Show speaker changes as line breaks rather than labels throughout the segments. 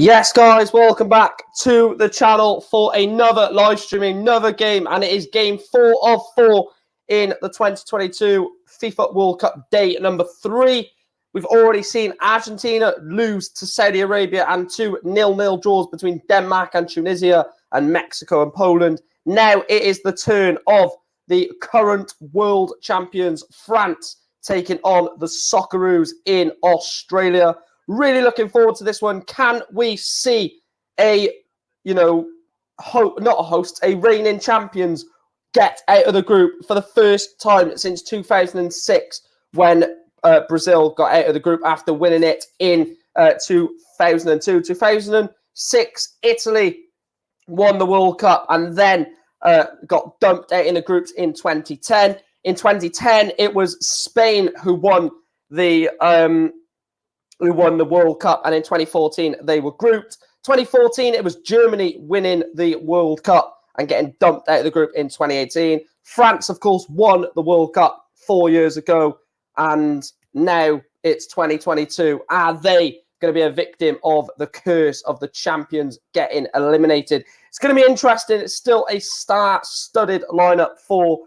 Yes, guys, welcome back to the channel for another live streaming, another game, and it is game 4 of 4 in the 2022 FIFA World Cup day number 3. We've already seen Argentina lose to Saudi Arabia and 2 0-0 draws between Denmark and Tunisia and Mexico and Poland. Now it is the turn of the current world champions, France, taking on the Socceroos in Australia. Really looking forward to this one. Can we see a reigning champions get out of the group for the first time since 2006 when Brazil got out of the group after winning it in 2002. 2006, Italy won the World Cup and then got dumped out in the groups in 2010. In 2010, it was Spain who won the World Cup, and in 2014 they were grouped. 2014 it was Germany winning the World Cup and getting dumped out of the group in 2018. France, of course, won the World Cup 4 years ago, and now it's 2022. Are they going to be a victim of the curse of the champions getting eliminated? It's going to be interesting. It's still a star-studded lineup for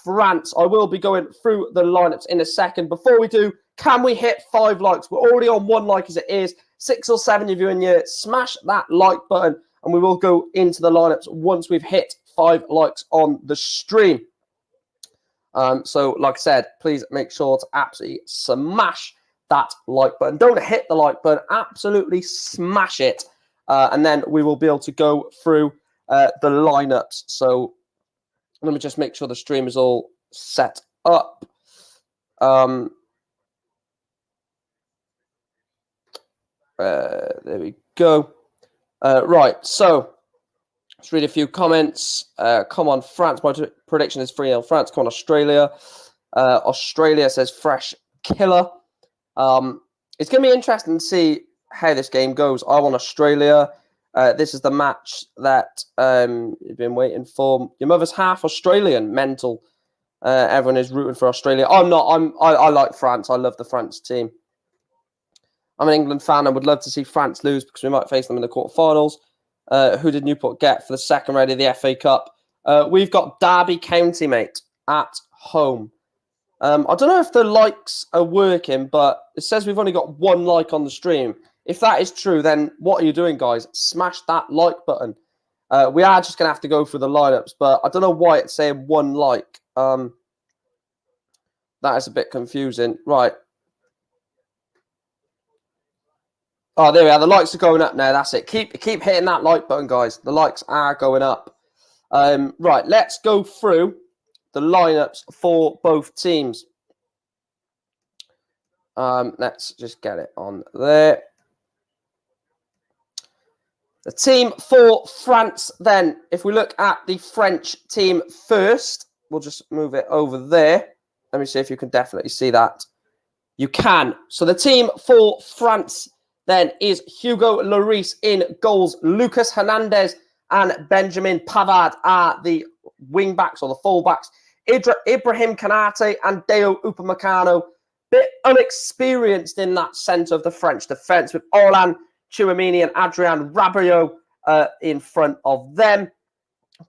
France. I will be going through the lineups in a second. Before we do, can we hit 5 likes? We're already on 1 like as it is. 6 or 7 of you in here, smash that like button and we will go into the lineups once we've hit 5 likes on the stream. So like I said, please make sure to absolutely smash that like button. Don't hit the like button, absolutely smash it. And then we will be able to go through the lineups. So let me just make sure the stream is all set up. There we go. Right, so let's read a few comments. Come on, France. My prediction is 3-0 France. Come on, Australia. Australia says fresh killer. It's going to be interesting to see how this game goes. I want Australia. This is the match that you've been waiting for. Your mother's half Australian. Mental. Everyone is rooting for Australia. I'm not. I like France. I love the France team. I'm an England fan and would love to see France lose because we might face them in the quarterfinals. Who did Newport get for the second round of the FA Cup? We've got Derby County, mate, at home. I don't know if the likes are working, but it says we've only got 1 like on the stream. If that is true, then what are you doing, guys? Smash that like button. We are just going to have to go through the lineups, but I don't know why it's saying 1 like. That is a bit confusing. Right. Oh, there we are. The likes are going up now. That's it. Keep hitting that like button, guys. The likes are going up. Right, let's go through the lineups for both teams. Let's just get it on there. The team for France, then, if we look at the French team first, we'll just move it over there. Let me see if you can definitely see that. You can. So the team for France then is Hugo Lloris in goals. Lucas Hernandez and Benjamin Pavard are the wing-backs or the full-backs. Ibrahim Kanate and Deo Upamecano, bit unexperienced in that centre of the French defence, with Orlan Tchouameni and Adrien Rabiot in front of them.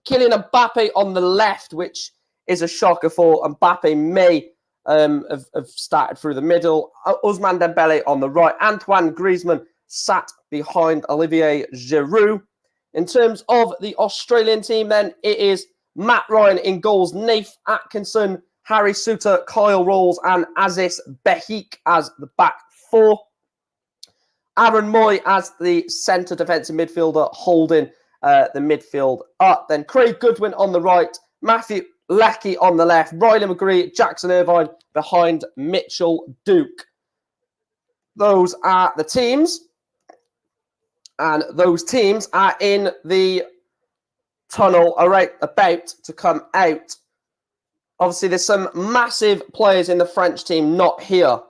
Kylian Mbappe on the left, which is a shocker for Mbappe may have started through the middle. Ousmane Dembele on the right. Antoine Griezmann sat behind Olivier Giroud. In terms of the Australian team, then, it is Matt Ryan in goals, Nath Atkinson, Harry Souttar, Kyle Rawls, and Aziz Behik as the back 4. Aaron Moy as the centre defensive midfielder, holding the midfield up. Then Craig Goodwin on the right, Matthew Leckie on the left, Riley McGree, Jackson Irvine behind Mitchell Duke. Those are the teams. And those teams are in the tunnel about to come out. Obviously, there's some massive players in the French team not here.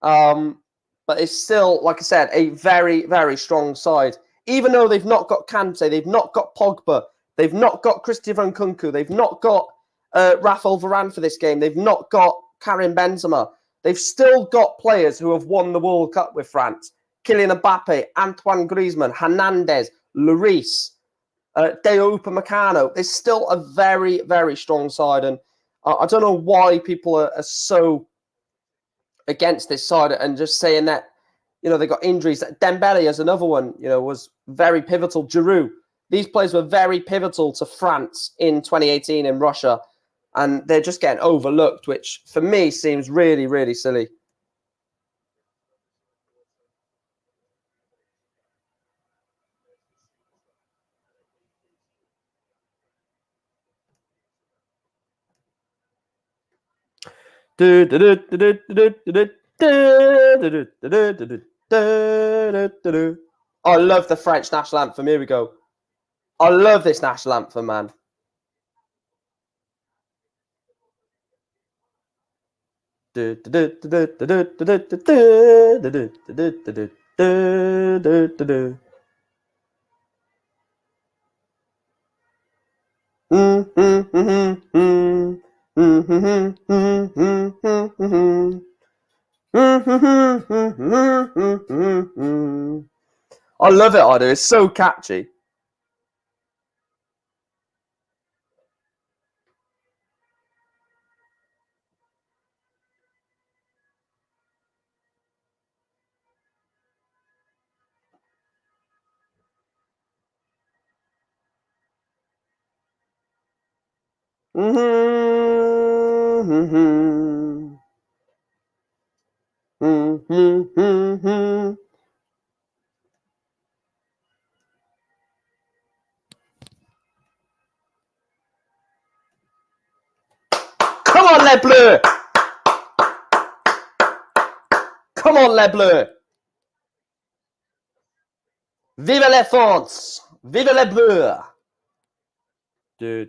But it's still, like I said, a very, very strong side. Even though they've not got Kante, they've not got Pogba, they've not got Christopher Nkunku, they've not got Raphael Varane for this game, they've not got Karim Benzema. They've still got players who have won the World Cup with France. Kylian Mbappe, Antoine Griezmann, Hernandez, Lloris, Deo Upamecano. It's still a very, very strong side. And I don't know why people are so against this side and just saying that, they got injuries. Dembele is another one, was very pivotal. Giroud. These players were very pivotal to France in 2018 in Russia. And they're just getting overlooked, which for me seems really, really silly. I love the French national anthem. Here we go. I love this national anthem, man. I love it, I do. It's so catchy. Come on, Les Bleus! Come on, Les Bleus! Vive la France! Vive les Bleus! Oh,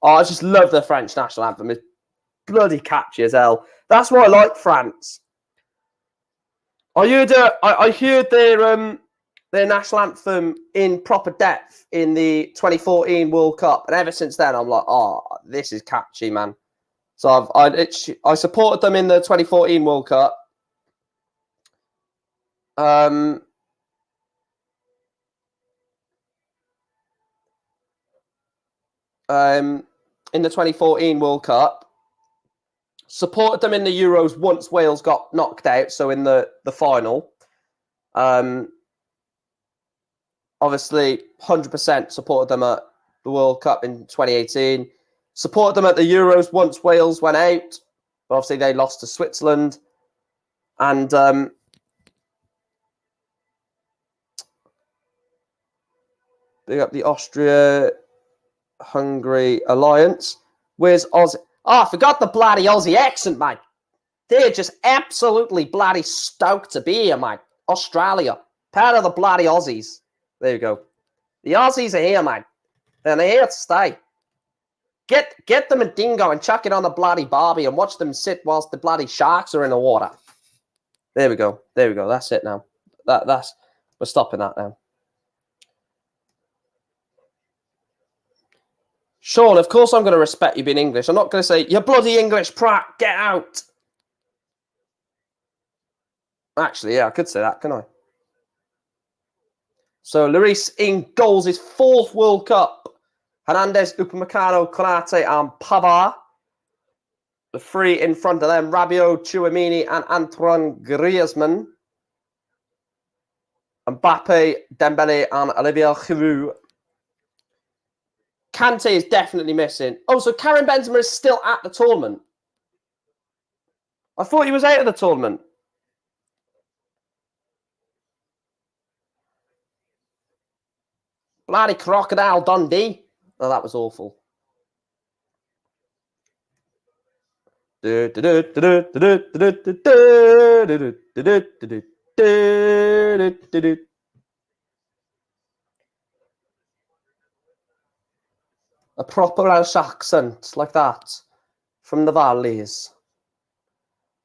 I just love the French national anthem. It's bloody catchy as hell. That's why I like France. I heard their national anthem in proper depth in the 2014 World Cup, and ever since then, I'm like, oh, this is catchy, man. So I supported them in the 2014 World Cup. In the 2014 World Cup. Supported them in the Euros once Wales got knocked out, so in the final. Obviously, 100% supported them at the World Cup in 2018. Supported them at the Euros once Wales went out. But obviously, they lost to Switzerland. And big up the Austria-Hungary alliance. Where's Aussie? Oh, I forgot the bloody Aussie accent, mate. They're just absolutely bloody stoked to be here, mate. Australia. Part of the bloody Aussies. There you go. The Aussies are here, mate. And they're here to stay. Get them a dingo and chuck it on the bloody barbie and watch them sit whilst the bloody sharks are in the water. There we go. There we go. That's it now. We're stopping that now. Sean, of course I'm going to respect you being English. I'm not going to say, you bloody English prat, get out. Actually, yeah, I could say that, can I? So, Lloris in goals, his fourth World Cup. Hernandez, Upamecano, Konate, and Pavard. The three in front of them, Rabiot, Tchouameni, and Antoine Griezmann. Mbappe, Dembele, and Olivier Giroud. Kante is definitely missing. Oh, so Karim Benzema is still at the tournament. I thought he was out of the tournament. Bloody Crocodile Dundee. Oh, that was awful. A proper Welsh accent like that from the valleys.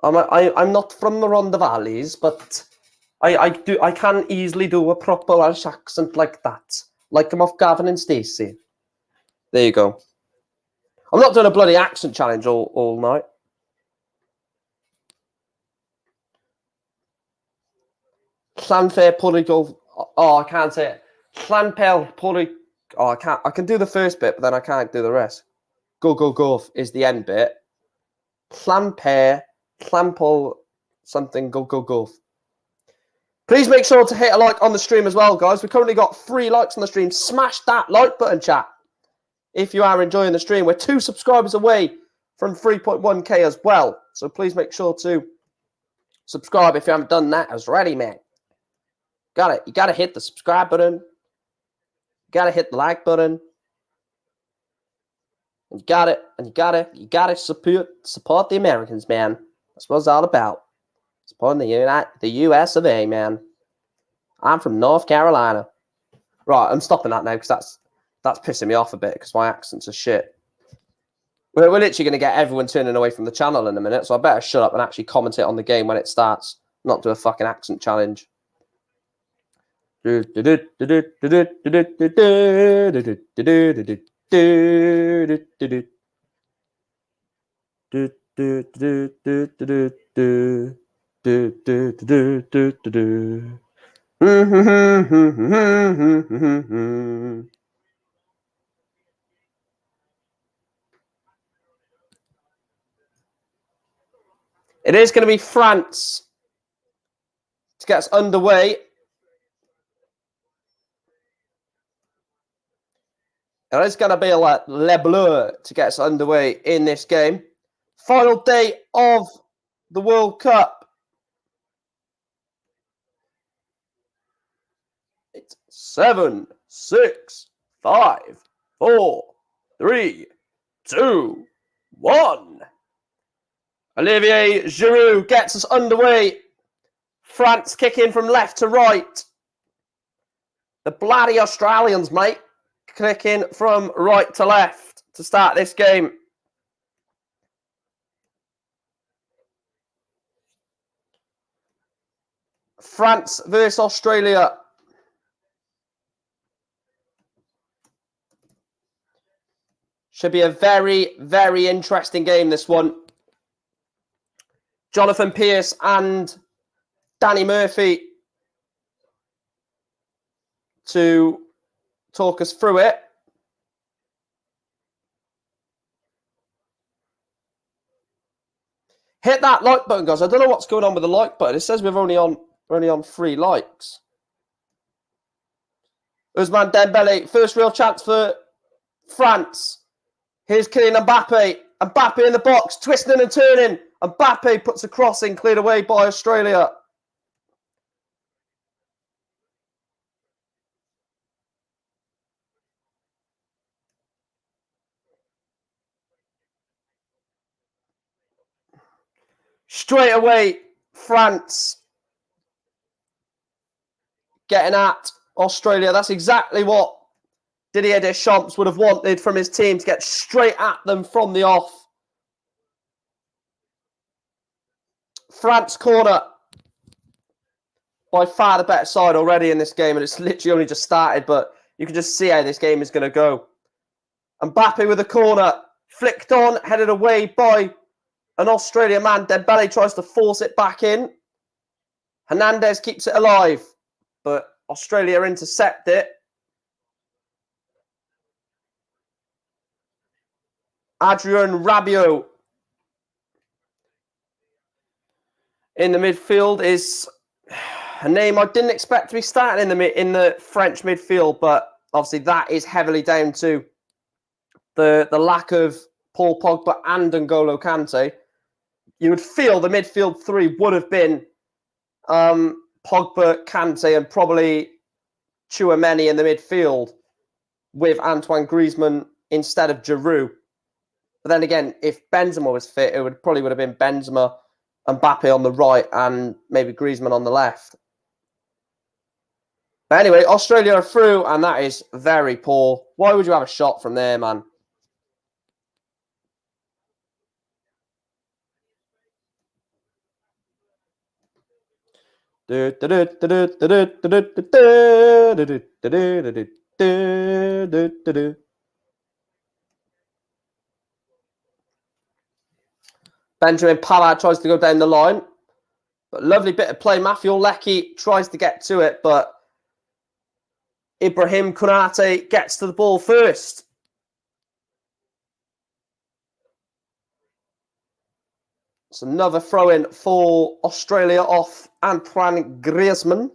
I'm not from the Rhondda Valleys, but I can easily do a proper Welsh accent like that, like I'm off Gavin and Stacey. There you go. I'm not doing a bloody accent challenge all night. Llanfair Portugal. Oh, I can't say it. Llanfair Portugal. Oh, I can't. I can do the first bit, but then I can't do the rest. Go is the end bit. Llanfair, Llanpol, something. Go. Please make sure to hit a like on the stream as well, guys. We've currently got 3 likes on the stream. Smash that like button, chat. If you are enjoying the stream, we're 2 subscribers away from 3.1k as well. So please make sure to subscribe if you haven't done that already, man. You gotta hit the subscribe button. You gotta hit the like button. And you gotta support the Americans, man. That's what it's all about. Supporting the US of A, man. I'm from North Carolina. Right, I'm stopping that now because that's pissing me off a bit because my accents are shit. We're literally going to get everyone turning away from the channel in a minute, so I better shut up and actually commentate on the game when it starts, not do a fucking accent challenge. It is going to be France to get us underway. It is going to be Le Bleu to get us underway in this game. Final day of the World Cup. It's 7, 6, 5, 4, 3, 2, 1. Olivier Giroud gets us underway. France kicking from left to right. The bloody Australians, mate, kicking from right to left to start this game. France versus Australia. Should be a very, very interesting game, this one. Jonathan Pearce and Danny Murphy to talk us through it. Hit that like button, guys. I don't know what's going on with the like button. It says we're only on 3 likes. Ousmane Dembele, first real chance for France. Here's Kylian Mbappe. Mbappe in the box, twisting and turning. Mbappe puts a cross in, cleared away by Australia. Straight away, France getting at Australia. That's exactly what Didier Deschamps would have wanted from his team, to get straight at them from the off. France corner. By far the better side already in this game, and it's literally only just started, but you can just see how this game is going to go. Mbappe with a corner. Flicked on, headed away by an Australian man. Dembele tries to force it back in. Hernandez keeps it alive, but Australia intercept it. Adrien Rabiot in the midfield is a name I didn't expect to be starting in the French midfield, but obviously that is heavily down to the lack of Paul Pogba and N'Golo Kante. You would feel the midfield 3 would have been Pogba, Kante, and probably Tchouaméni in the midfield with Antoine Griezmann instead of Giroud. But then again, if Benzema was fit, it probably would have been Benzema, Mbappe on the right, and maybe Griezmann on the left. But anyway, Australia are through, and that is very poor. Why would you have a shot from there, man? Benjamin Pallard tries to go down the line, But lovely bit of play. Matthew Leckie tries to get to it, but Ibrahim Konate gets to the ball first. It's another throw-in for Australia off Antoine Griezmann.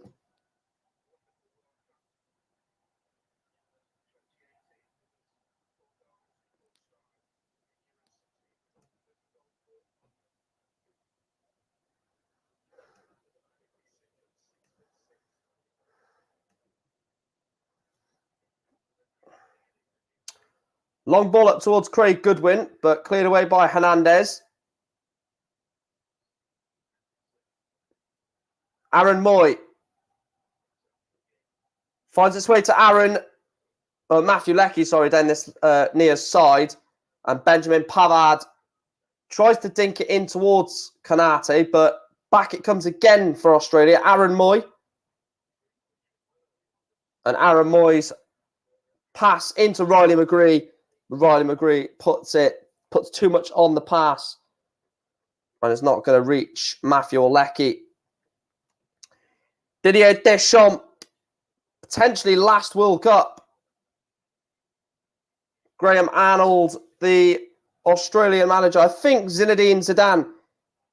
Long ball up towards Craig Goodwin, but cleared away by Hernandez. Aaron Moy finds its way to Matthew Leckie, down this near side. And Benjamin Pavard tries to dink it in towards Konate, but back it comes again for Australia. Aaron Moy. And Aaron Moy's pass into Riley McGree. Riley McGree puts too much on the pass. And it's not going to reach Matthew Leckie. Didier Deschamps, potentially last World Cup. Graham Arnold, the Australian manager. I think Zinedine Zidane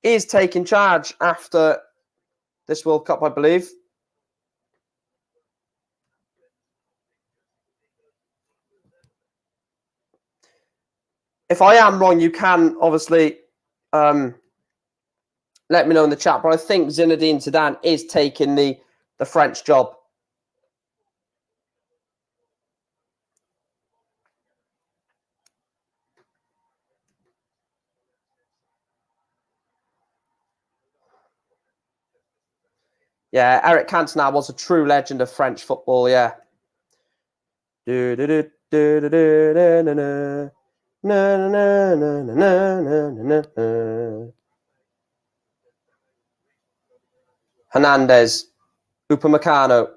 is taking charge after this World Cup, I believe. If I am wrong, you can obviously let me know in the chat. But I think Zinedine Zidane is taking the French job. Yeah, Eric Cantona was a true legend of French football, yeah. Hernandez, Upamecano.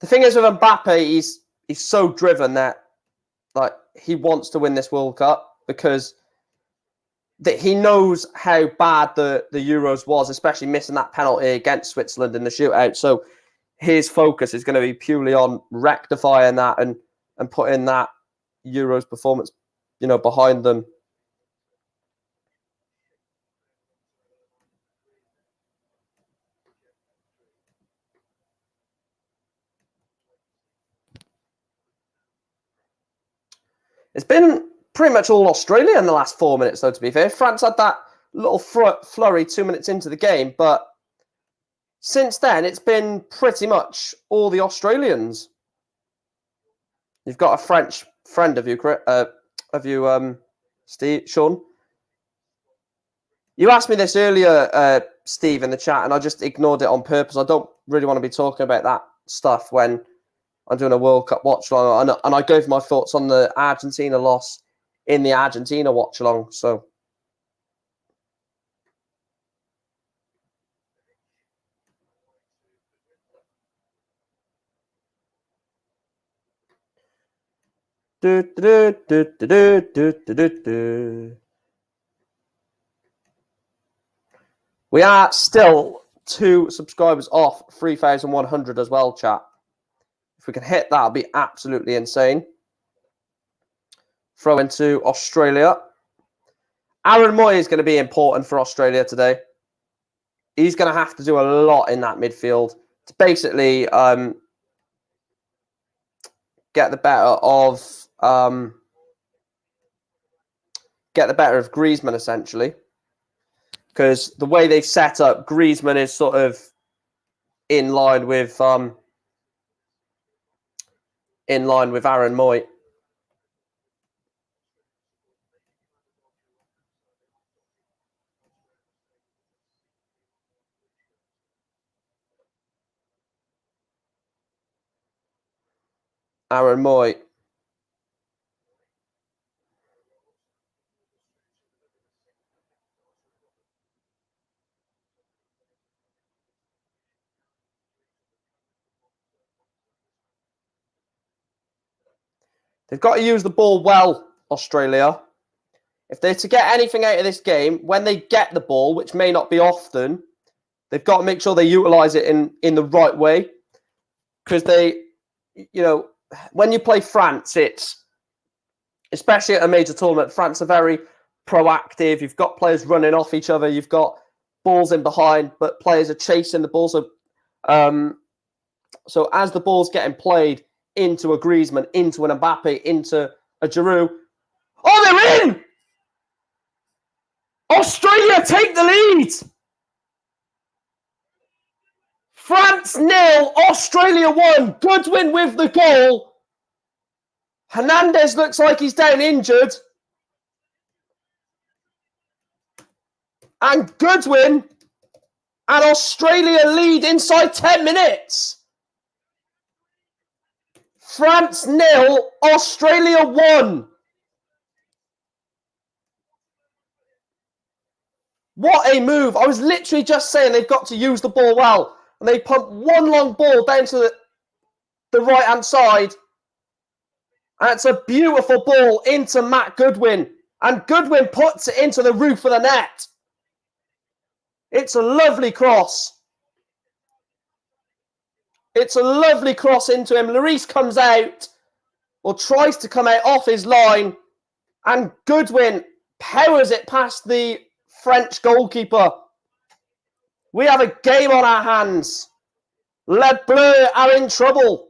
The thing is with Mbappe, he's so driven that he wants to win this World Cup because he knows how bad the Euros was, especially missing that penalty against Switzerland in the shootout. So his focus is going to be purely on rectifying that and putting that Euros performance, behind them. It's been pretty much all Australia in the last 4 minutes, though, to be fair. France had that little flurry 2 minutes into the game, but since then, it's been pretty much all the Australians. You've got a French friend of you, Steve, Sean? You asked me this earlier, Steve, in the chat, and I just ignored it on purpose. I don't really want to be talking about that stuff when I'm doing a World Cup watch-along, and I gave my thoughts on the Argentina loss in the Argentina watch-along, so... We are still 2 subscribers off 3,100 as well, chat. If we can hit that, it'll be absolutely insane. Throw into Australia. Aaron Moy is going to be important for Australia today. He's going to have to do a lot in that midfield to basically get the better of Griezmann, essentially. Because the way they've set up, Griezmann is sort of in line with Aaron Moy. Aaron Moy. They've got to use the ball well, Australia. If they're to get anything out of this game, when they get the ball, which may not be often, they've got to make sure they utilise it in the right way. Because they, when you play France, it's, especially at a major tournament, France are very proactive. You've got players running off each other. You've got balls in behind, but players are chasing the ball. So as the ball's getting played into a Griezmann, into an Mbappe, into a Giroud, oh, they're in! Australia take the lead! France 0, Australia 1. Goodwin with the goal. Hernandez looks like he's down injured. And Goodwin and Australia lead inside 10 minutes. France 0, Australia 1. What a move. I was literally just saying they've got to use the ball well. And they pump one long ball down to the right-hand side. And it's a beautiful ball into Matt Goodwin. And Goodwin puts it into the roof of the net. It's a lovely cross. It's a lovely cross into him. Lloris comes out, or tries to come out off his line. And Goodwin powers it past the French goalkeeper. We have a game on our hands. Les Bleus are in trouble.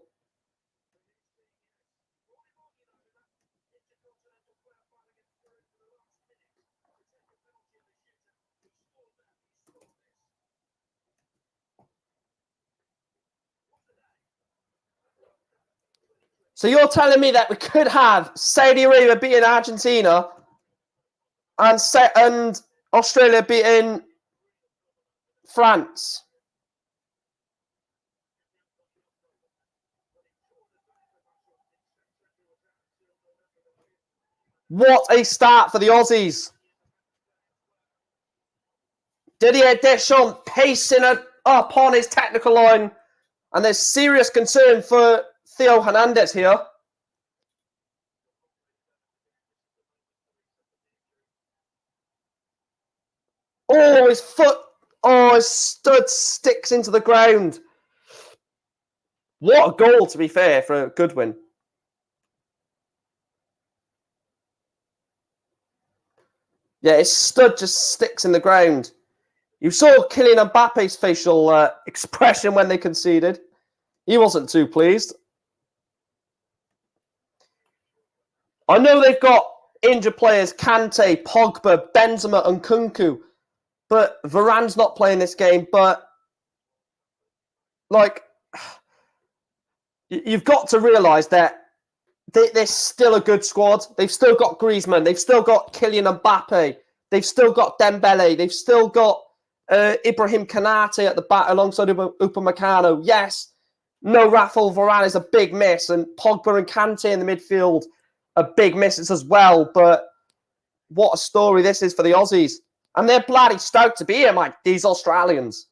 So you're telling me that we could have Saudi Arabia beating Argentina and Australia beating France? What a start for the Aussies. Didier Deschamps pacing up on his technical line. And there's serious concern for Theo Hernandez here. Oh, his foot. Oh, his stud sticks into the ground. What a goal, to be fair, for Goodwin. Yeah, his stud just sticks in the ground. You saw Kylian Mbappe's facial expression when they conceded. He wasn't too pleased. I know they've got injured players, Kante, Pogba, Benzema and Kunku. But Varane's not playing this game. But, you've got to realise that they're still a good squad. They've still got Griezmann. They've still got Kylian Mbappe. They've still got Dembele. They've still got Ibrahim Konate at the back alongside Upamecano. Yes, no Rafael Varane is a big miss. And Pogba and Kante in the midfield are big misses as well. But what a story this is for the Aussies. And they're bloody stoked to be here, mate, these Australians.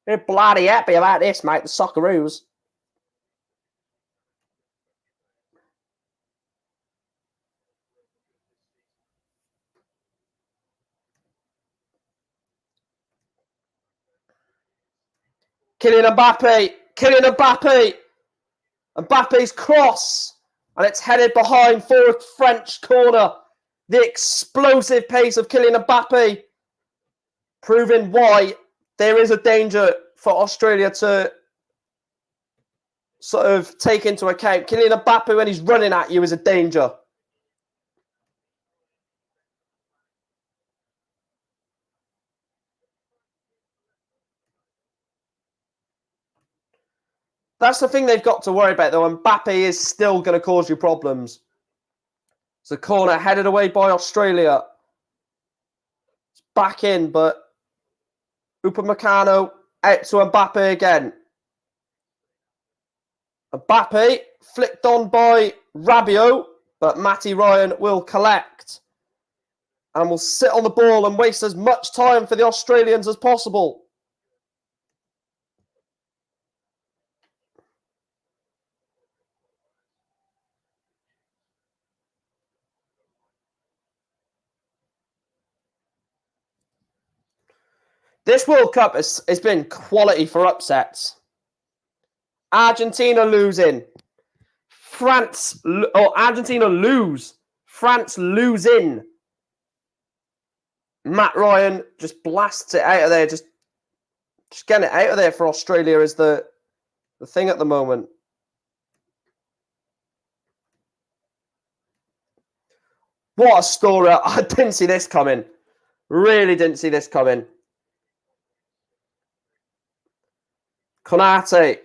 They're bloody happy about this, mate, the Socceroos. Kylian Mbappe. Mbappe's cross. And it's headed behind for a French corner. The explosive pace of Kylian Mbappe proving why there is a danger for Australia to sort of take into account. Kylian Mbappe, when he's running at you, is a danger. That's the thing they've got to worry about, though. Mbappe is still going to cause you problems. It's a corner headed away by Australia. It's back in, but Upamecano out to Mbappe again. Mbappe flicked on by Rabiot, but Matty Ryan will collect. And will sit on the ball and waste as much time for the Australians as possible. This World Cup has been quality for upsets. Argentina losing. Argentina lose. France losing. Matt Ryan just blasts it out of there. Just getting it out of there for Australia is the thing at the moment. What a story. I didn't see this coming. Really didn't see this coming. Konate.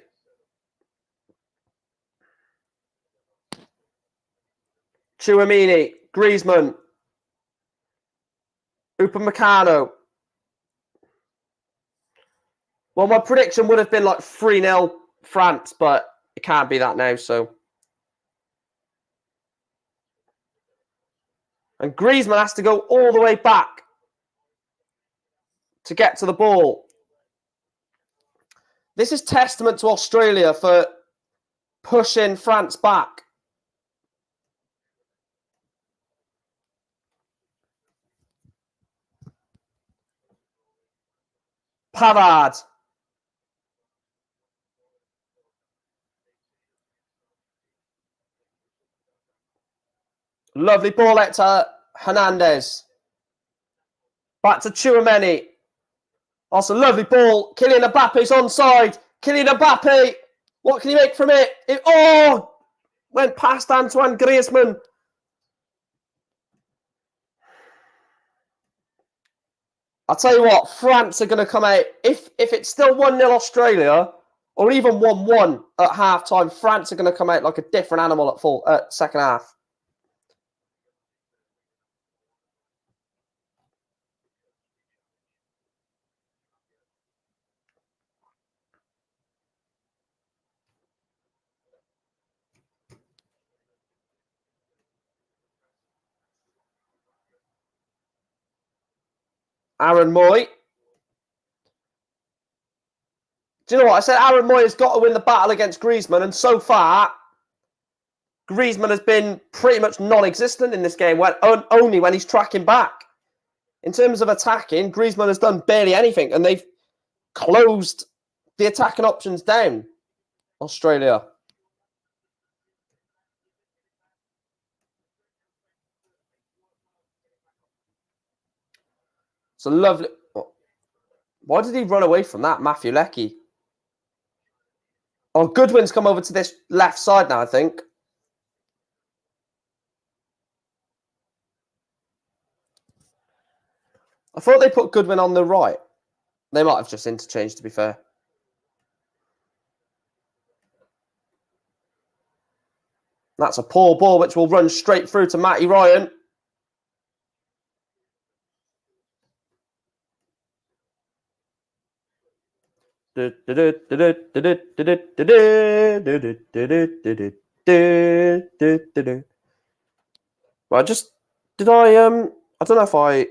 Tchouameni. Griezmann. Upamecano. Well, my prediction would have been like 3-0 France, but it can't be that now, so. And Griezmann has to go all the way back to get to the ball. This is testament to Australia for pushing France back. Pavard. Lovely ball out to Hernandez. Back to Tchouameni. Also, lovely ball. Kylian Mbappe's onside. Kylian Mbappe. What can he make from it? Went past Antoine Griezmann. I'll tell you what, France are going to come out. If it's still 1-0 Australia, or even 1-1 at half-time, France are going to come out like a different animal at second half. Aaron Moy. Do you know what? I said Aaron Moy has got to win the battle against Griezmann, and so far, Griezmann has been pretty much non-existent in this game, only when he's tracking back. In terms of attacking, Griezmann has done barely anything, and they've closed the attacking options down, Australia. It's a lovely... Why did he run away from that, Matthew Leckie? Oh, Goodwin's come over to this left side now, I think. I thought they put Goodwin on the right. They might have just interchanged, to be fair. That's a poor ball, which will run straight through to Matty Ryan. Well, I don't know if I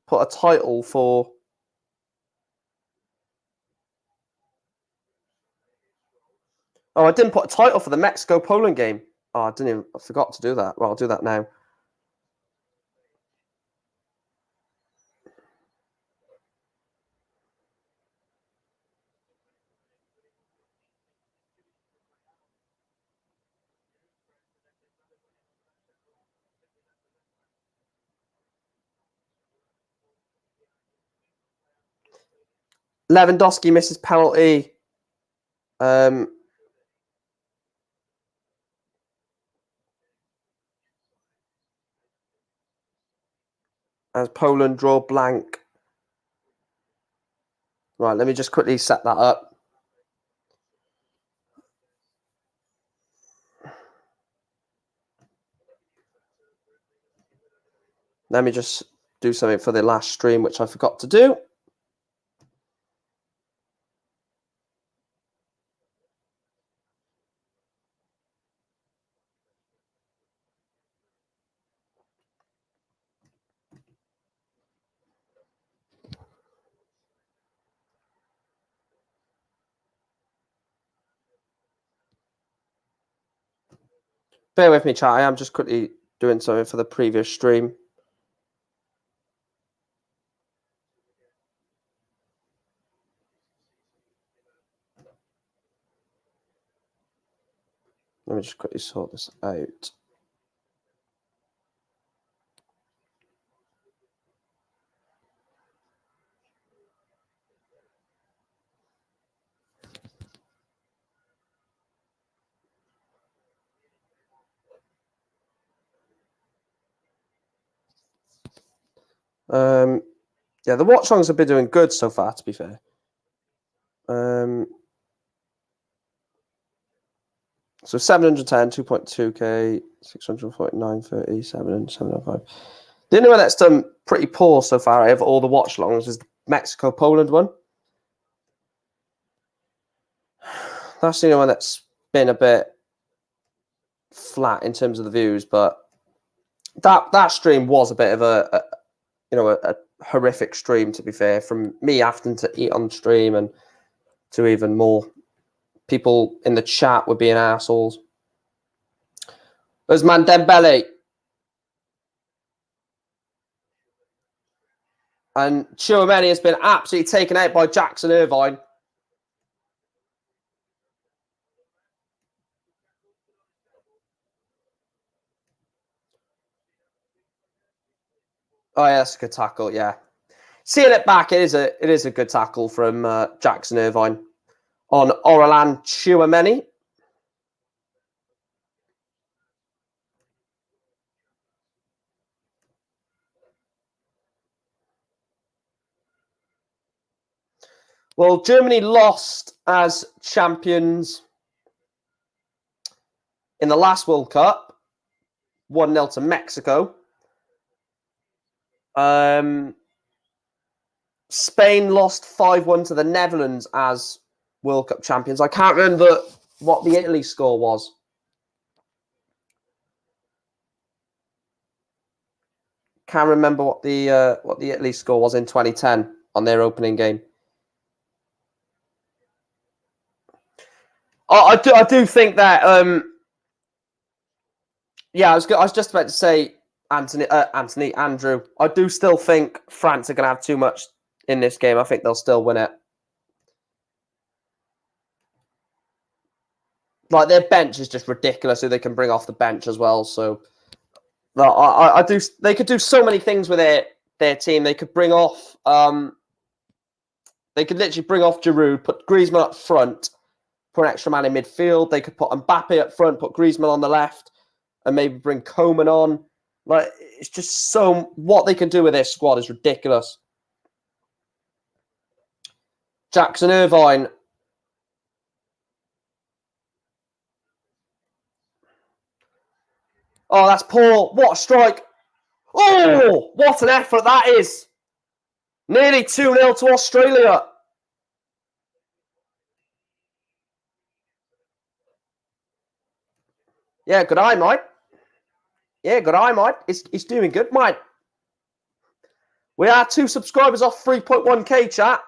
put a title for... Oh, I didn't put a title for the Mexico-Poland game. Oh, I forgot to do that. Well, I'll do that now. Lewandowski misses penalty. As Poland draw blank. Right, let me just quickly set that up. Let me just do something for the last stream, which I forgot to do. Bear with me, chat. I am just quickly doing something for the previous stream. Let me just quickly sort this out. Yeah, the watch songs have been doing good so far, to be fair. So 710, 2.2k, 649, 37, 705. The only one that's done pretty poor so far out of all the watch longs is the Mexico-Poland one. That's the only one that's been a bit flat in terms of the views, but that stream was a bit of a horrific stream, to be fair, from me having to eat on stream and to even more people in the chat were being assholes. There's man Dembele. And Chouameni has been absolutely taken out by Jackson Irvine. Oh yeah, that's a good tackle. Yeah, seeing it back, it is a good tackle from Jackson Irvine on Aurélien Chouameni. Well, Germany lost as champions in the last World Cup, 1-0 to Mexico. Spain lost 5-1 to the Netherlands as World Cup champions. I can't remember what the Italy score was. Can't remember what the Italy score was in 2010 on their opening game. I do think that. Yeah, I was just about to say Andrew. I do still think France are going to have too much in this game. I think they'll still win it. Like their bench is just ridiculous. Who they can bring off the bench as well. So, I do. They could do so many things with their team. They could bring off. They could literally bring off Giroud, put Griezmann up front, put an extra man in midfield. They could put Mbappe up front, put Griezmann on the left, and maybe bring Coman on. Like it's just so what they can do with their squad is ridiculous. Jackson Irvine. Oh, that's poor. What a strike. Oh, what an effort that is. Nearly 2-0 to Australia. Yeah, good eye, mate. Yeah, good eye, mate. He's doing good, mate. We are 2 subscribers off 3.1k, chat.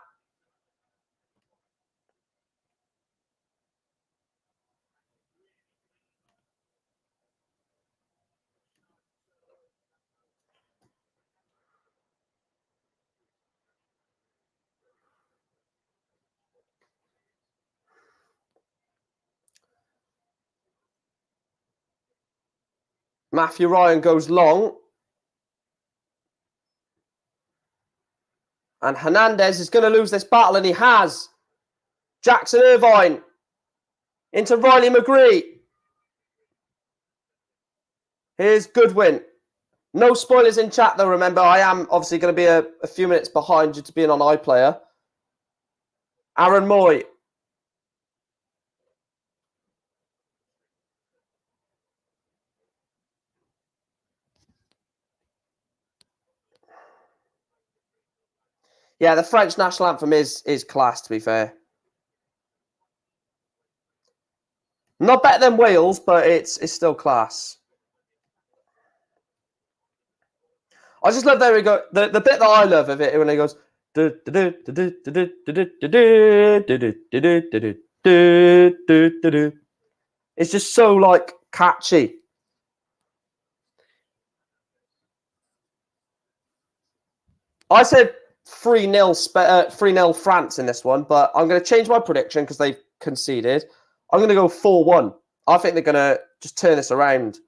Matthew Ryan goes long. And Hernandez is going to lose this battle, and he has. Jackson Irvine into Riley McGree. Here's Goodwin. No spoilers in chat, though, remember. I am obviously going to be a few minutes behind due to being on iPlayer. Aaron Moy. Yeah, the French national anthem is class, to be fair. Not better than Wales, but it's still class. I just love there we go. The bit that I love of it when he goes. It's just so like catchy. I said 3-0 France in this one, but I'm going to change my prediction because they've conceded. I'm going to go 4-1 I think they're going to just turn this around.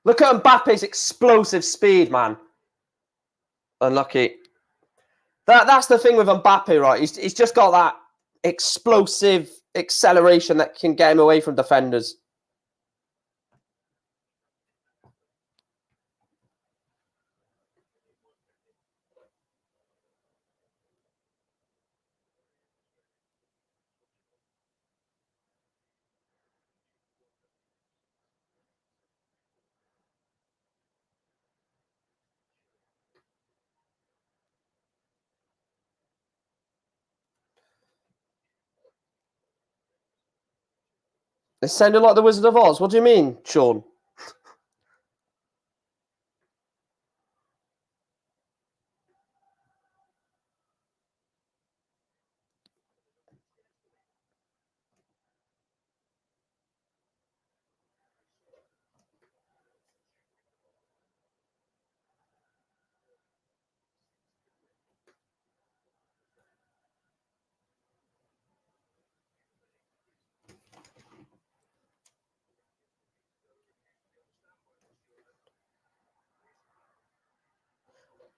Look at Mbappe's explosive speed, man. Unlucky. That's the thing with Mbappe, right? He's just got that explosive acceleration that can get him away from defenders. It sounded like the Wizard of Oz. What do you mean, Sean?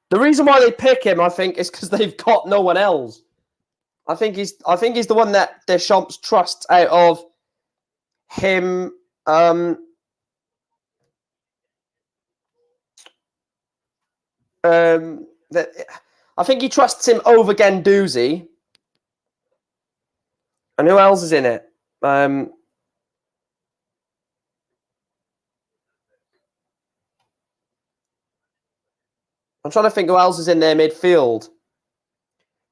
The reason why they pick him, I think, is because they've got no one else. I think he's the one that Deschamps trusts out of him. I think he trusts him over Guendouzi. And who else is in it? I'm trying to think who else is in their midfield.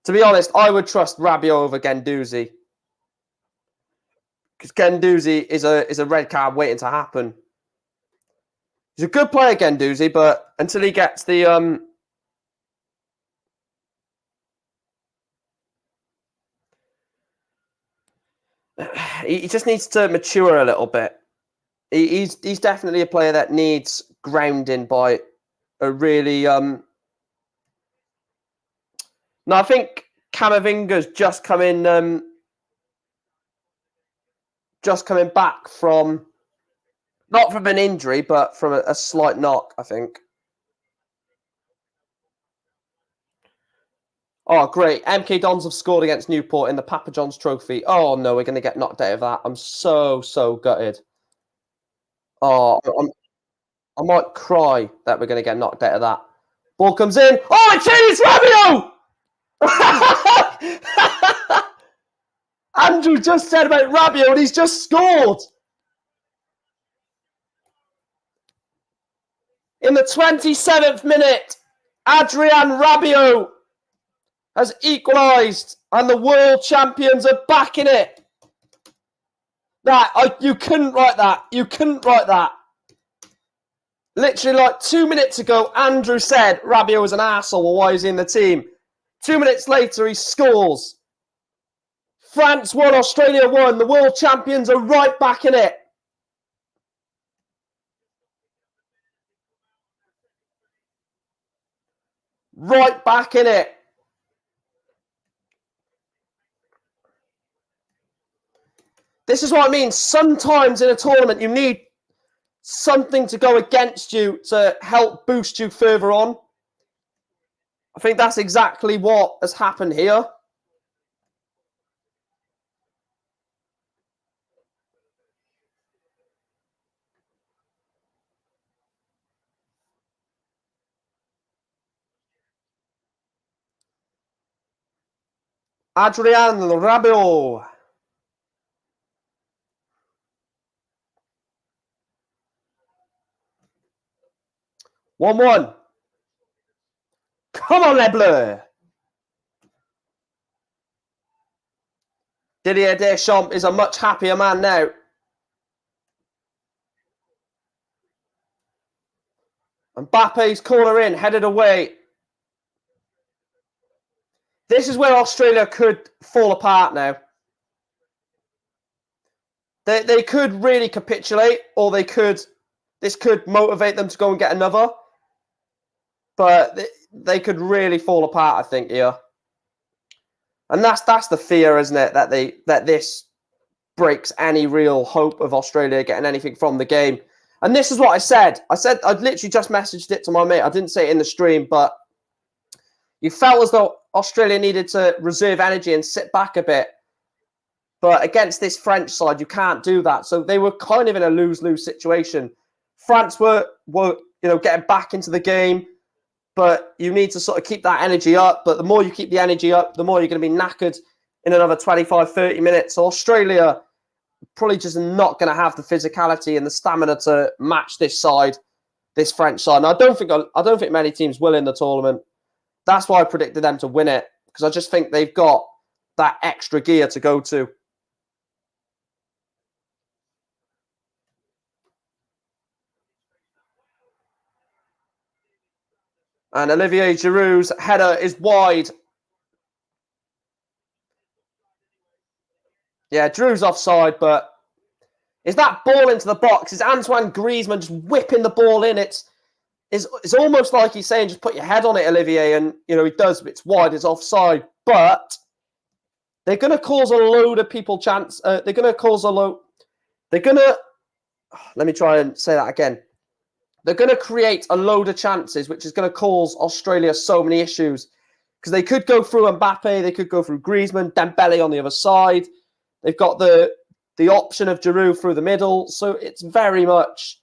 To be honest, I would trust Rabiot over Guendouzi. Because Guendouzi is a red card waiting to happen. He's a good player, Guendouzi, but until he gets the he just needs to mature a little bit. He's definitely a player that needs grounding by a really No, I think Camavinga's just coming back from, not from an injury, but from a slight knock, I think. Oh, great. MK Dons have scored against Newport in the Papa John's Trophy. Oh, no, we're going to get knocked out of that. I'm so gutted. Oh, I might cry that we're going to get knocked out of that. Ball comes in. Oh, it's Rabiot! Andrew just said about Rabiot and he's just scored. In the 27th minute, Adrien Rabiot has equalised and the world champions are back in it. You couldn't write that. You couldn't write that. Literally like 2 minutes ago, Andrew said Rabiot was an arsehole or why he's in the team. 2 minutes later, he scores. France won, Australia won. The world champions are right back in it. Right back in it. This is what I mean. Sometimes in a tournament, you need something to go against you to help boost you further on. I think that's exactly what has happened here. Adrien Rabiot. One. Come on, Les Bleus. Didier Deschamps is a much happier man now. Mbappe's corner in, headed away. This is where Australia could fall apart now. They could really capitulate, or this could motivate them to go and get another. But they could really fall apart, I think, here. And that's the fear, isn't it? That this breaks any real hope of Australia getting anything from the game. And this is what I said. I'd literally just messaged it to my mate. I didn't say it in the stream, but you felt as though Australia needed to reserve energy and sit back a bit. But against this French side, you can't do that. So they were kind of in a lose-lose situation. France were getting back into the game, but you need to sort of keep that energy up. But the more you keep the energy up, the more you're going to be knackered in another 25, 30 minutes. So Australia probably just not going to have the physicality and the stamina to match this French side. And I don't think many teams will in the tournament. That's why I predicted them to win it, because I just think they've got that extra gear to go to. And Olivier Giroud's header is wide. Yeah, Giroud's offside, but is that ball into the box? Is Antoine Griezmann just whipping the ball in? It's almost like he's saying, just put your head on it, Olivier. And, he does, but it's wide, it's offside. But they're going to cause a load of people chance. Let me try and say that again. They're going to create a load of chances, which is going to cause Australia so many issues. Because they could go through Mbappe, they could go through Griezmann, Dembele on the other side. They've got the option of Giroud through the middle. So it's very much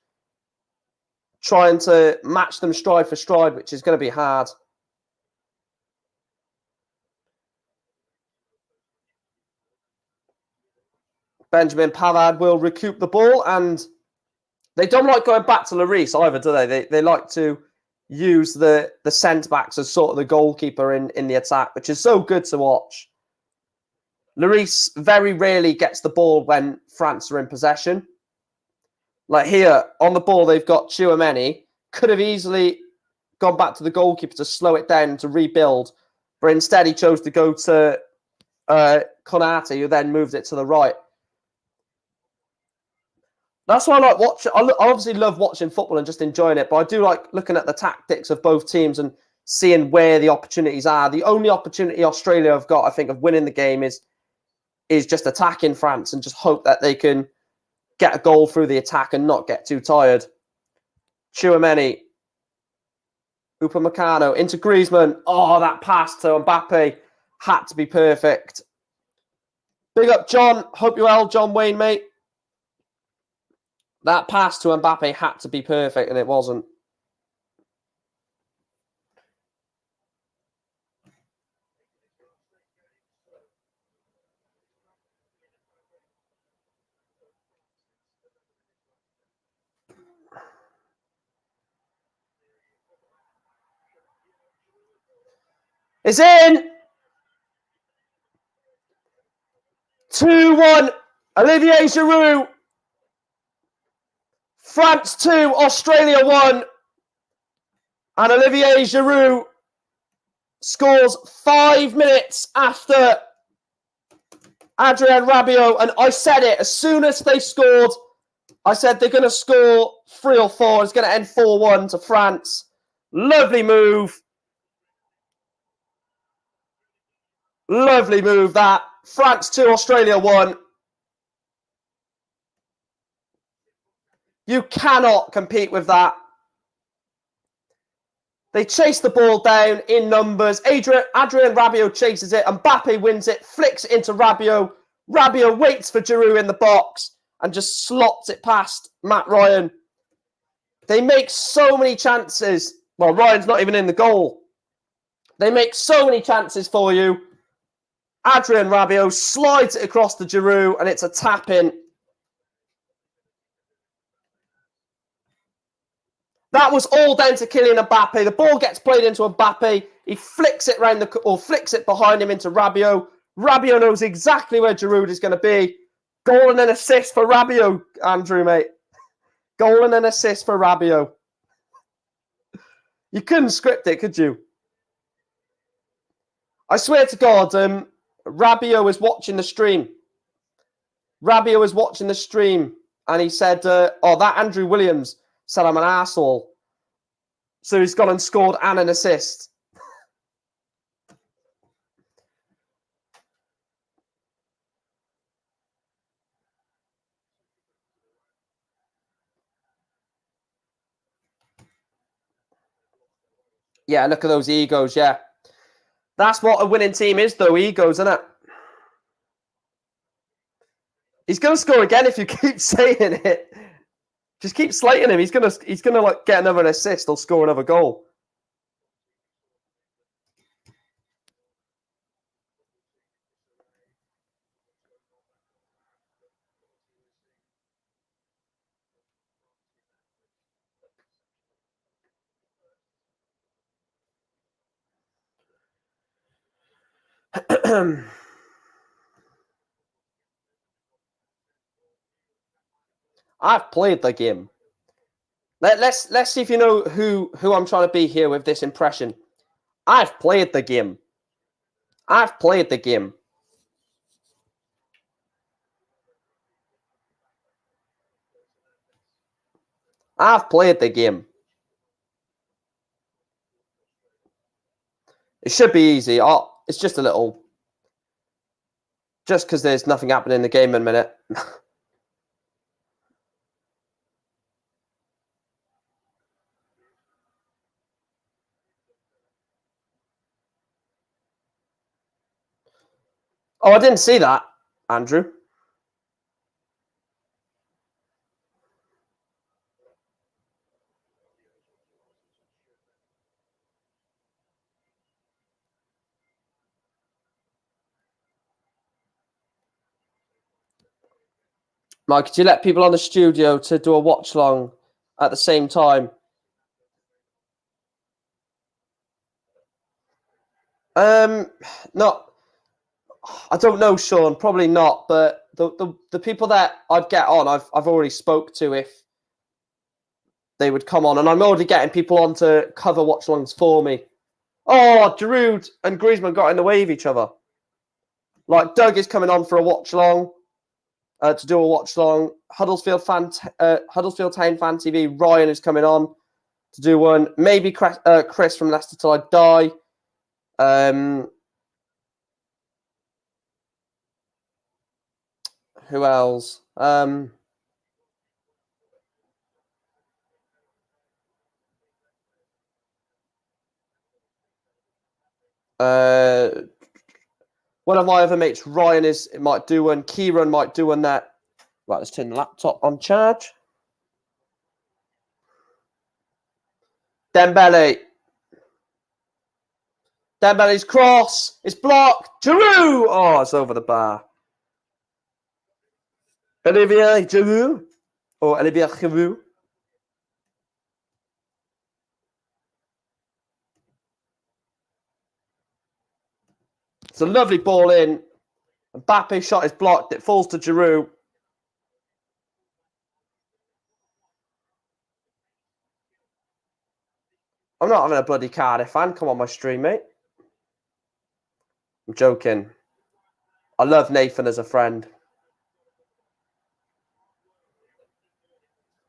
trying to match them stride for stride, which is going to be hard. Benjamin Pavard will recoup the ball, and they don't like going back to Lloris either, do they? They like to use the centre-backs as sort of the goalkeeper in the attack, which is so good to watch. Lloris very rarely gets the ball when France are in possession. Like here, on the ball, they've got Tchouaméni. Could have easily gone back to the goalkeeper to slow it down and to rebuild, but instead he chose to go to Konate, who then moved it to the right. That's why I like watching. I obviously love watching football and just enjoying it, but I do like looking at the tactics of both teams and seeing where the opportunities are. The only opportunity Australia have got, I think, of winning the game is just attacking France and just hope that they can get a goal through the attack and not get too tired. Tchouaméni, Upamecano into Griezmann. Oh, that pass to Mbappe had to be perfect. Big up, John. Hope you're well, John Wayne, mate. That pass to Mbappe had to be perfect, and it wasn't. It's in! 2-1. Olivier Giroud. France 2, Australia 1. And Olivier Giroud scores 5 minutes after Adrien Rabiot. And I said it, as soon as they scored, I said they're going to score 3 or 4. It's going to end 4-1 to France. Lovely move. Lovely move, that. France 2, Australia 1. You cannot compete with that. They chase the ball down in numbers. Adrien Rabiot chases it. Mbappe wins it, flicks it into Rabiot. Rabiot waits for Giroud in the box and just slots it past Matt Ryan. They make so many chances. Well, Ryan's not even in the goal. They make so many chances for you. Adrien Rabiot slides it across to Giroud, and it's a tap-in. That was all down to Kylian Mbappe. The ball gets played into Mbappe. He flicks it flicks it behind him into Rabiot. Rabiot knows exactly where Giroud is going to be. Goal and an assist for Rabiot, Andrew, mate. Goal and an assist for Rabiot. You couldn't script it, could you? I swear to God, Rabiot was watching the stream. Rabiot was watching the stream, and he said, that Andrew Williams said I'm an arsehole. So he's gone and scored and an assist. Yeah, look at those egos, yeah. That's what a winning team is, though, egos, isn't it? He's going to score again if you keep saying it. Just keep slating him. He's gonna like get another assist or score another goal. I've played the game. Let's see if you know who I'm trying to be here with this impression. I've played the game. I've played the game. I've played the game. It should be easy. Oh, it's just a little. Just because there's nothing happening in the game in a minute. Oh, I didn't see that, Andrew. Mike, could you let people on the studio to do a watch long at the same time? Not. I don't know, Sean. Probably not. But the people that I'd get on, I've already spoke to if they would come on, and I'm already getting people on to cover watch longs for me. Oh, Giroud and Griezmann got in the way of each other. Like Doug is coming on for a watch long. To do a watch long. Huddersfield Town Fan TV. Ryan is coming on to do one. Maybe Chris from Leicester Till I Die. Who else? One of my other mates, Ryan, might do one. Kieran might do one. That. Right, let's turn the laptop on charge. Dembele. Dembele's cross. It's blocked. Giroud. Oh, it's over the bar. Olivier Giroud. Or Olivier Giroud. It's a lovely ball in. Mbappe's shot is blocked. It falls to Giroud. I'm not having a bloody Cardiff fan. Come on my stream, mate. I'm joking. I love Nathan as a friend.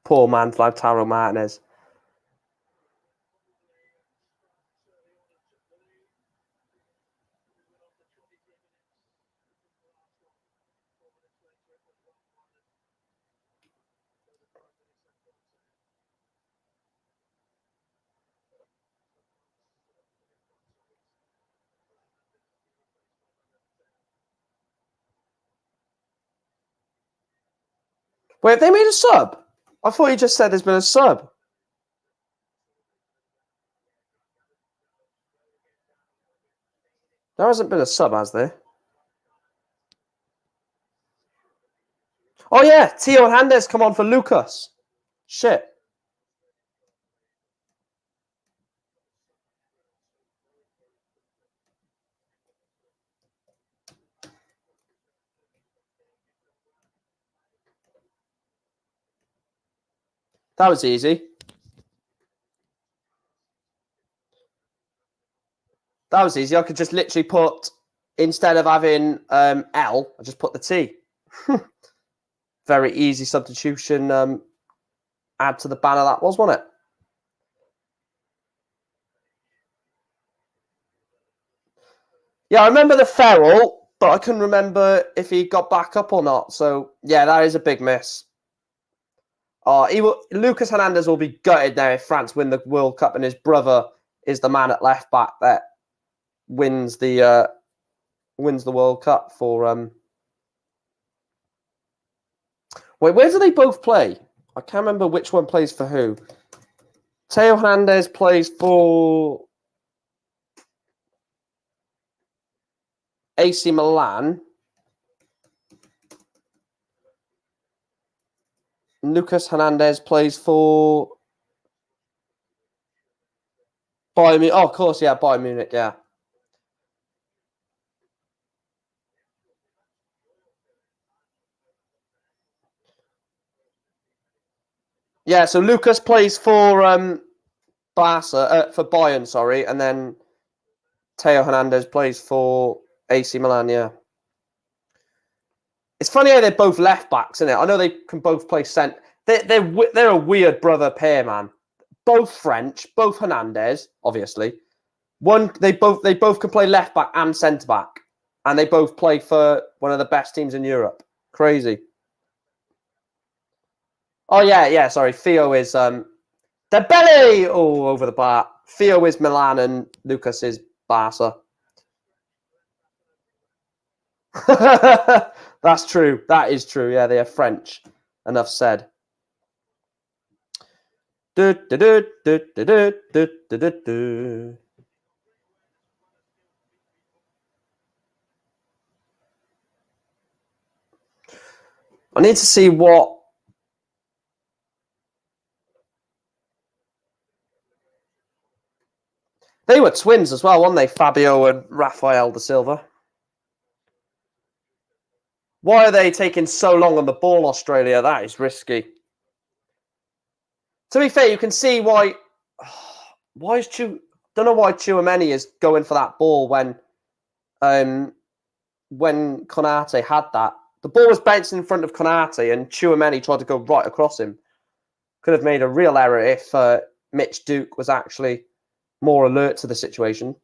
Poor man's Lautaro Martinez. Wait, have they made a sub? I thought you just said there's been a sub. There hasn't been a sub, has there? Oh, yeah. Theo Hernandez come on for Lucas. Shit. That was easy. That was easy. I could just literally put, instead of having L, I just put the T. Very easy substitution. Add to the banner that was, wasn't it? Yeah, I remember the Ferrell, but I couldn't remember if he got back up or not. So, yeah, that is a big miss. Lucas Hernandez will be gutted now if France win the World Cup and his brother is the man at left back that wins the World Cup for. Wait, where do they both play? I can't remember which one plays for who. Theo Hernandez plays for AC Milan. Lucas Hernandez plays for Bayern Munich. Oh, of course, yeah, Bayern Munich, yeah. Yeah, so Lucas plays for for Bayern, sorry, and then Theo Hernandez plays for AC Milan, yeah. It's funny how they're both left backs, isn't it? I know they can both play centre. They're a weird brother pair, man. Both French, both Hernandez, obviously. They both can play left back and centre back, and they both play for one of the best teams in Europe. Crazy. Oh yeah. Sorry, Theo is Dembele. Oh, over the bar. Theo is Milan and Lucas is Barca. That's true. That is true. Yeah, they are French. Enough said. I need to see what. They were twins as well, weren't they? Fabio and Rafael da Silva. Why are they taking so long on the ball, Australia? That is risky. To be fair, you can see why. Why is Don't know why Tchouaméni is going for that ball when Konate had that. The ball was bouncing in front of Konate, and Tchouaméni tried to go right across him. Could have made a real error if Mitch Duke was actually more alert to the situation.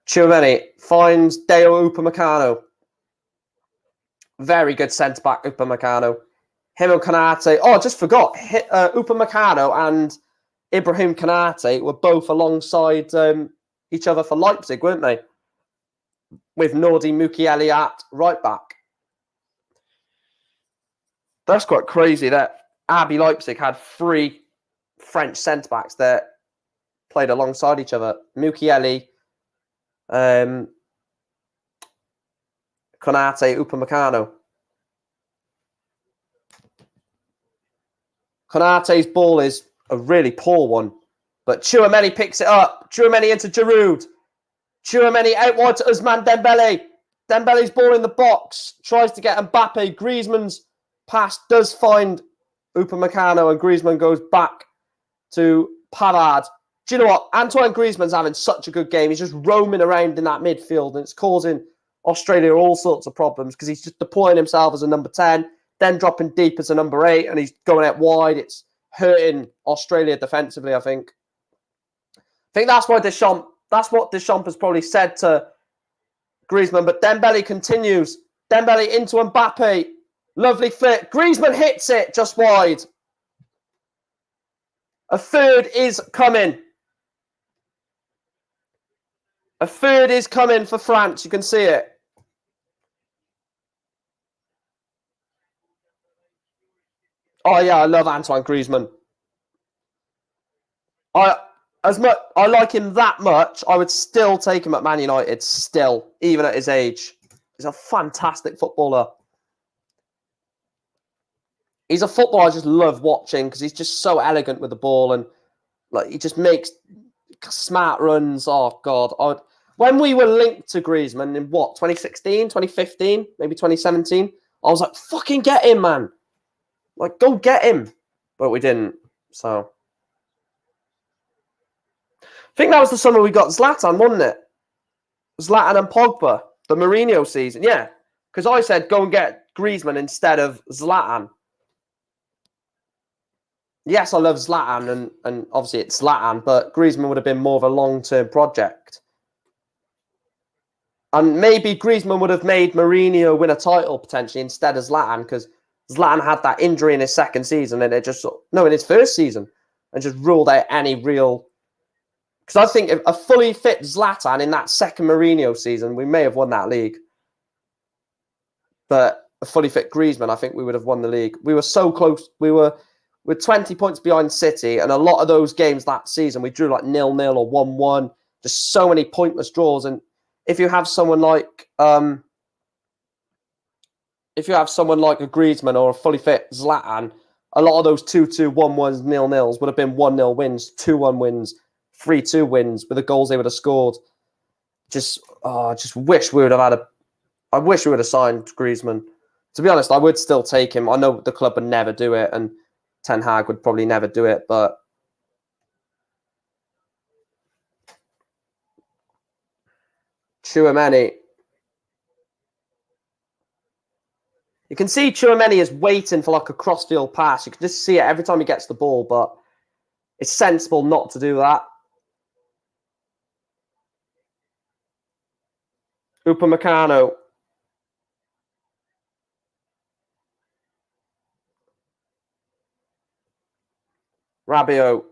Tchouaméni finds Deo Upamecano. Very good centre-back, Upamecano. Him and Konate. Oh, I just forgot. Upamecano and Ibrahim Konate were both alongside each other for Leipzig, weren't they? With Nordi Mukiele at right back. That's quite crazy that RB Leipzig had 3 French centre-backs that played alongside each other. Mukiele, Konate, Upamecano. Konate's ball is a really poor one, but Tchouaméni picks it up. Tchouaméni into Giroud. Tchouaméni out wide to Ousmane Dembele. Dembele's ball in the box. Tries to get Mbappe. Griezmann's pass does find Upamecano, and Griezmann goes back to Pavard. Do you know what? Antoine Griezmann's having such a good game. He's just roaming around in that midfield, and it's causing Australia all sorts of problems because he's just deploying himself as a number 10, then dropping deep as a number 8, and he's going out wide. It's hurting Australia defensively, I think. I think that's what Deschamps has probably said to Griezmann, but Dembele continues. Dembele into Mbappe. Lovely flick. Griezmann hits it just wide. A third is coming. A third is coming for France. You can see it. Oh, yeah, I love Antoine Griezmann. I like him that much, I would still take him at Man United, still, even at his age. He's a fantastic footballer. He's a footballer I just love watching because he's just so elegant with the ball, and like he just makes smart runs. Oh, God. When we were linked to Griezmann in 2016, 2015, maybe 2017, I was like, fucking get him, man. Like, go get him. But we didn't, so. I think that was the summer we got Zlatan, wasn't it? Zlatan and Pogba, the Mourinho season. Yeah, because I said go and get Griezmann instead of Zlatan. Yes, I love Zlatan, and obviously it's Zlatan, but Griezmann would have been more of a long-term project. And maybe Griezmann would have made Mourinho win a title potentially instead of Zlatan, because Zlatan had that injury in his second season and it just, no, in his first season, and just ruled out any real. Because I think if a fully fit Zlatan in that second Mourinho season, we may have won that league. But a fully fit Griezmann, I think we would have won the league. We were so close. We're 20 points behind City, and a lot of those games that season, we drew like 0-0 or 1-1. Just so many pointless draws. And if you have someone like a Griezmann or a fully fit Zlatan, a lot of those 2-2, 1-1s, 0-0s would have been 1-0 wins, 2-1 wins, 3-2 wins with the goals they would have scored. I wish we would have had I wish we would have signed Griezmann. To be honest, I would still take him. I know the club would never do it, and Ten Hag would probably never do it, but Tchouaméni. You can see Tchouaméni is waiting for like a crossfield pass. You can just see it every time he gets the ball, but it's sensible not to do that. Upamecano. Rabiot.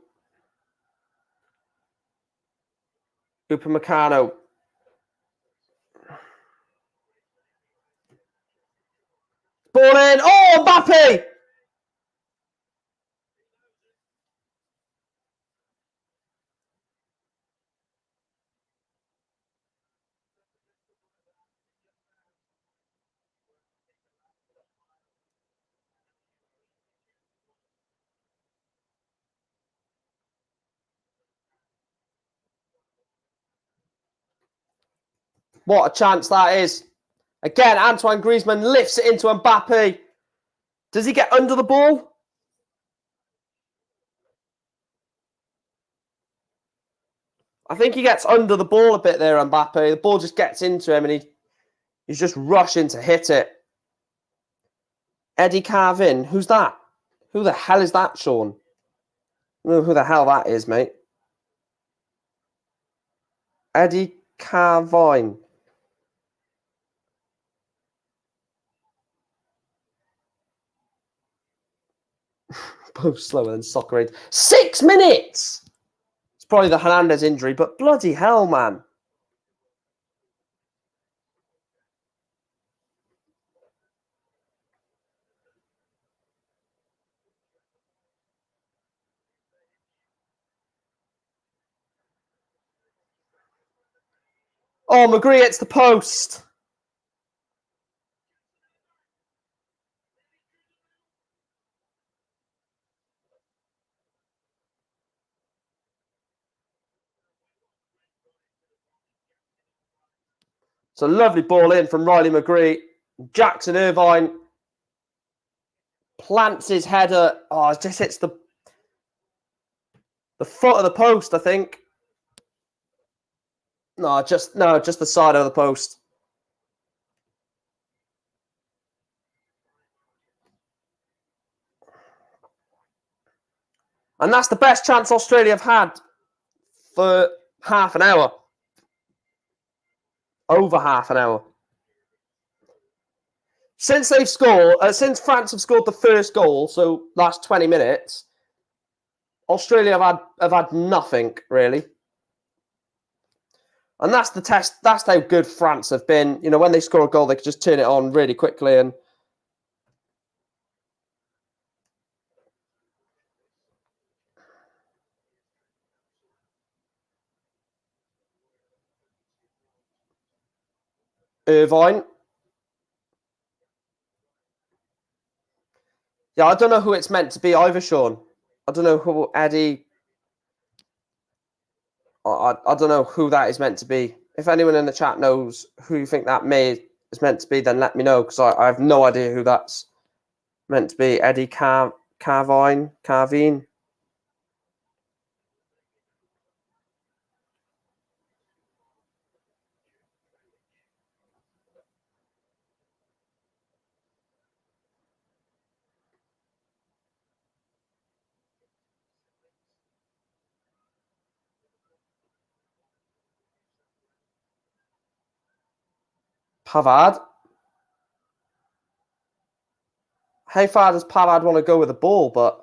Upamecano. Ball in. Oh, Mbappe! What a chance that is. Again, Antoine Griezmann lifts it into Mbappe. Does he get under the ball? I think he gets under the ball a bit there, Mbappe. The ball just gets into him and he's just rushing to hit it. Eddie Carvin. Who's that? Who the hell is that, Sean? I don't know who the hell that is, mate. Eddie Carvine. Both slower than soccer aid. 6 minutes! It's probably the Hernandez injury, but bloody hell, man. Oh, McGree hits the post. It's a lovely ball in from Riley McGree. Jackson Irvine plants his header. Oh, it just hits the foot of the post, I think. No, just the side of the post. And that's the best chance Australia have had for half an hour. Over half an hour. Since they've scored, since France have scored the first goal, so last 20 minutes, Australia have had nothing really. And that's the test. That's how good France have been. You know, when they score a goal, they can just turn it on really quickly. And Irvine. Yeah, I don't know who it's meant to be either, Sean. I don't know who Eddie. I don't know who that is meant to be. If anyone in the chat knows who you think that is meant to be, then let me know, because I have no idea who that's meant to be. Eddie Carvine. Pavard. How far does Pavard want to go with the ball? But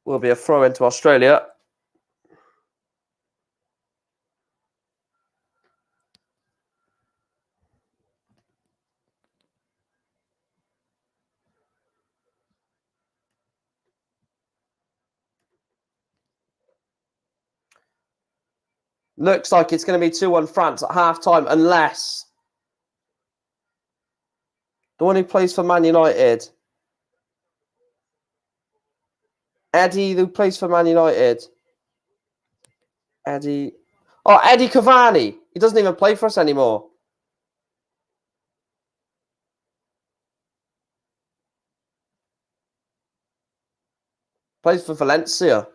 will be a throw into Australia. Looks like it's going to be 2-1 France at half-time, unless the one who plays for Man United, Eddie, who plays for Man United, Eddie Cavani. He doesn't even play for us anymore. Plays for Valencia.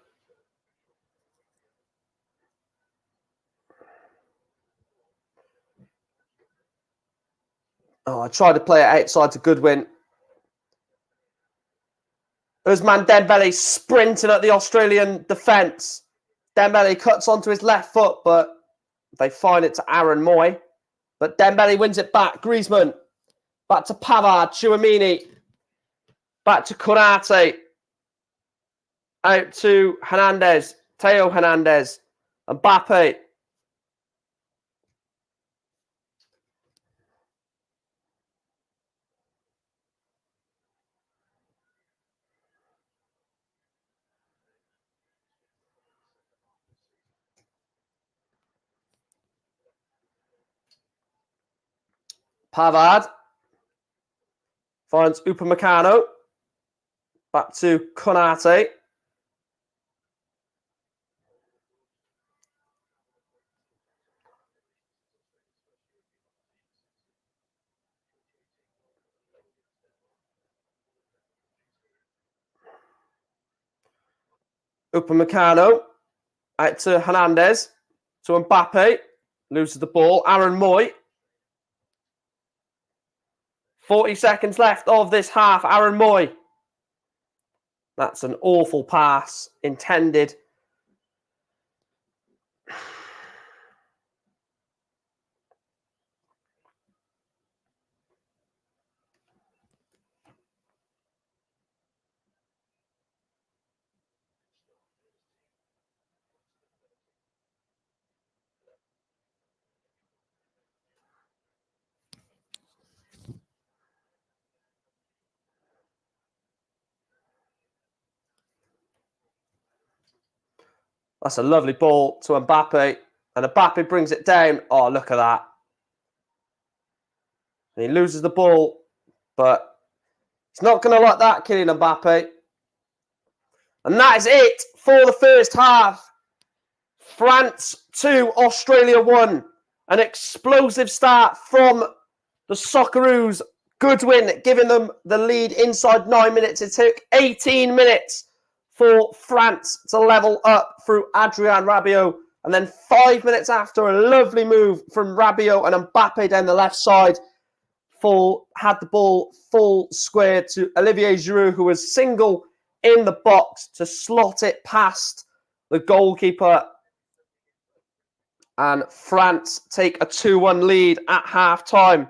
Oh, I tried to play it outside to Goodwin. Usman Dembele sprinting at the Australian defence. Dembele cuts onto his left foot, but they find it to Aaron Moy. But Dembele wins it back. Griezmann. Back to Pavard. Tchouameni. Back to Konate. Out to Hernandez. Theo Hernandez. Mbappe. Pavard. Finds Upamecano. Back to Konate. Upamecano. Out to Hernandez. To Mbappe. Loses the ball. Aaron Moy. 40 seconds left of this half. Aaron Moy. That's an awful pass intended. That's a lovely ball to Mbappe. And Mbappe brings it down. Oh, look at that. And he loses the ball. But he's not going to like that, Kylian Mbappe. And that is it for the first half. France 2, Australia 1. An explosive start from the Socceroos. Goodwin giving them the lead inside 9 minutes. It took 18 minutes for France to level up through Adrien Rabiot. And then 5 minutes after, a lovely move from Rabiot and Mbappe down the left side. Had the ball full square to Olivier Giroud, who was single in the box to slot it past the goalkeeper. And France take a 2-1 lead at half-time.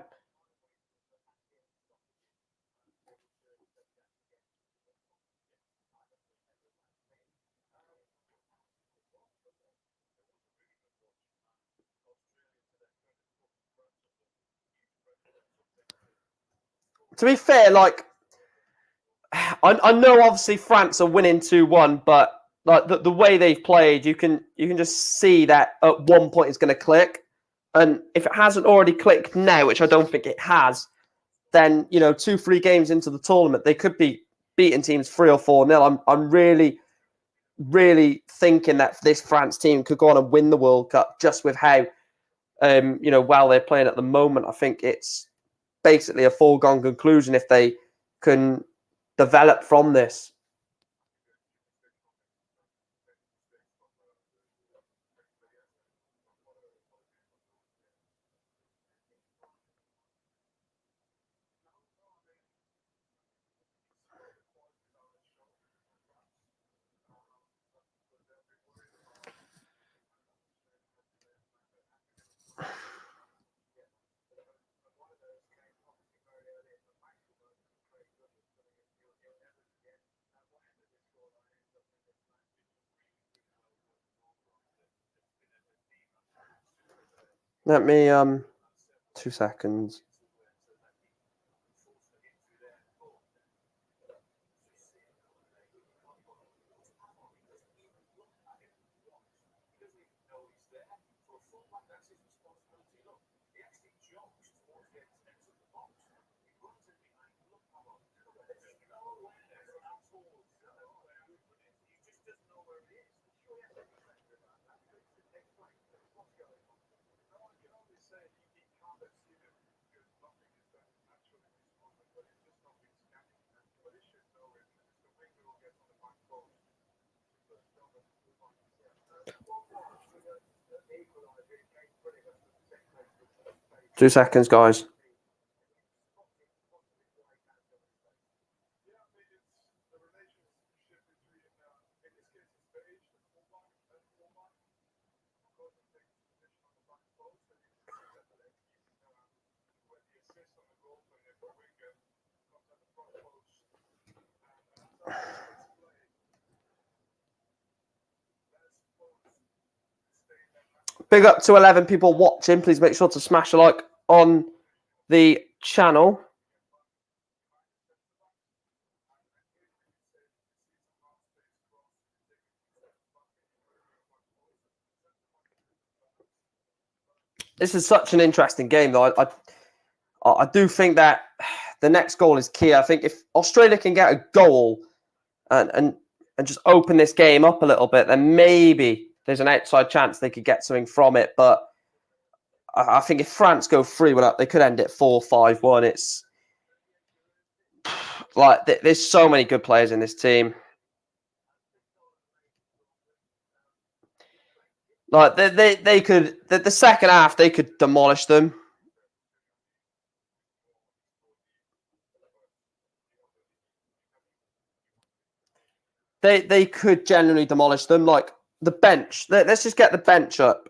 To be fair, like, I know obviously France are winning 2-1, but like the way they've played, you can just see that at one point it's going to click. And if it hasn't already clicked now, which I don't think it has, then 2-3 games into the tournament, they could be beating teams 3 or 4-0. I'm really, really thinking that this France team could go on and win the World Cup just with how well they're playing at the moment. I think it's basically a foregone conclusion if they can develop from this. Let me 2 seconds. Two seconds, guys. Big up to 11 people watching. Please make sure to smash a like on the channel. This is such an interesting game, though. I do think that the next goal is key. I think if Australia can get a goal and just open this game up a little bit, then maybe there's an outside chance they could get something from it. But I think if France go 3-1 up, they could end it 4-5-1. It's like there's so many good players in this team. Like they could the second half they could demolish them. They could genuinely demolish them. Like the bench. Let's just get the bench up.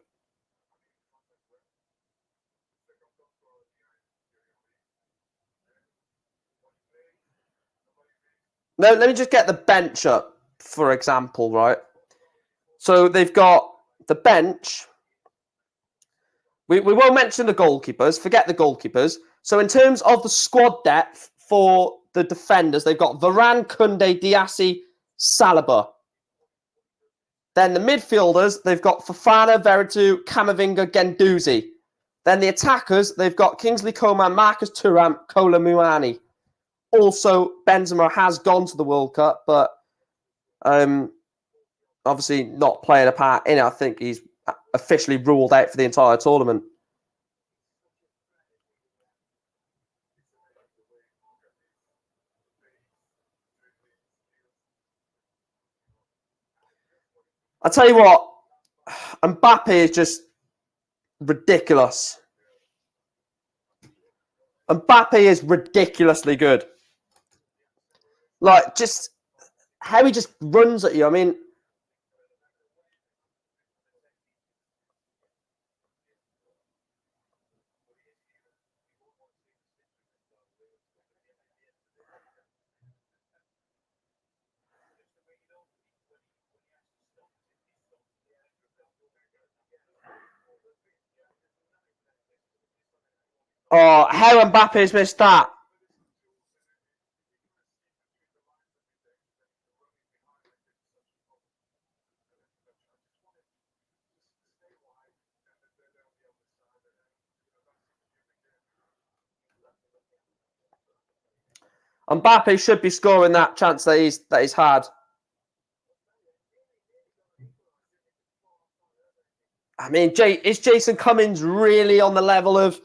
No, let me just get the bench up, for example, right? So they've got the bench. We won't mention the goalkeepers. Forget the goalkeepers. So in terms of the squad depth for the defenders, they've got Varane, Koundé, Diassi, Saliba. Then the midfielders, they've got Fofana, Veretout, Camavinga, Guendouzi. Then the attackers, they've got Kingsley Coman, Marcus Thuram, Kola Muani. Also, Benzema has gone to the World Cup, but obviously not playing a part in it. I think he's officially ruled out for the entire tournament. I tell you what, Mbappe is just ridiculous. Mbappe is ridiculously good. Like, just how he just runs at you. I mean, oh, how Mbappe's missed that. Mbappe should be scoring that chance that he's had. I mean, is Jason Cummings really on the level of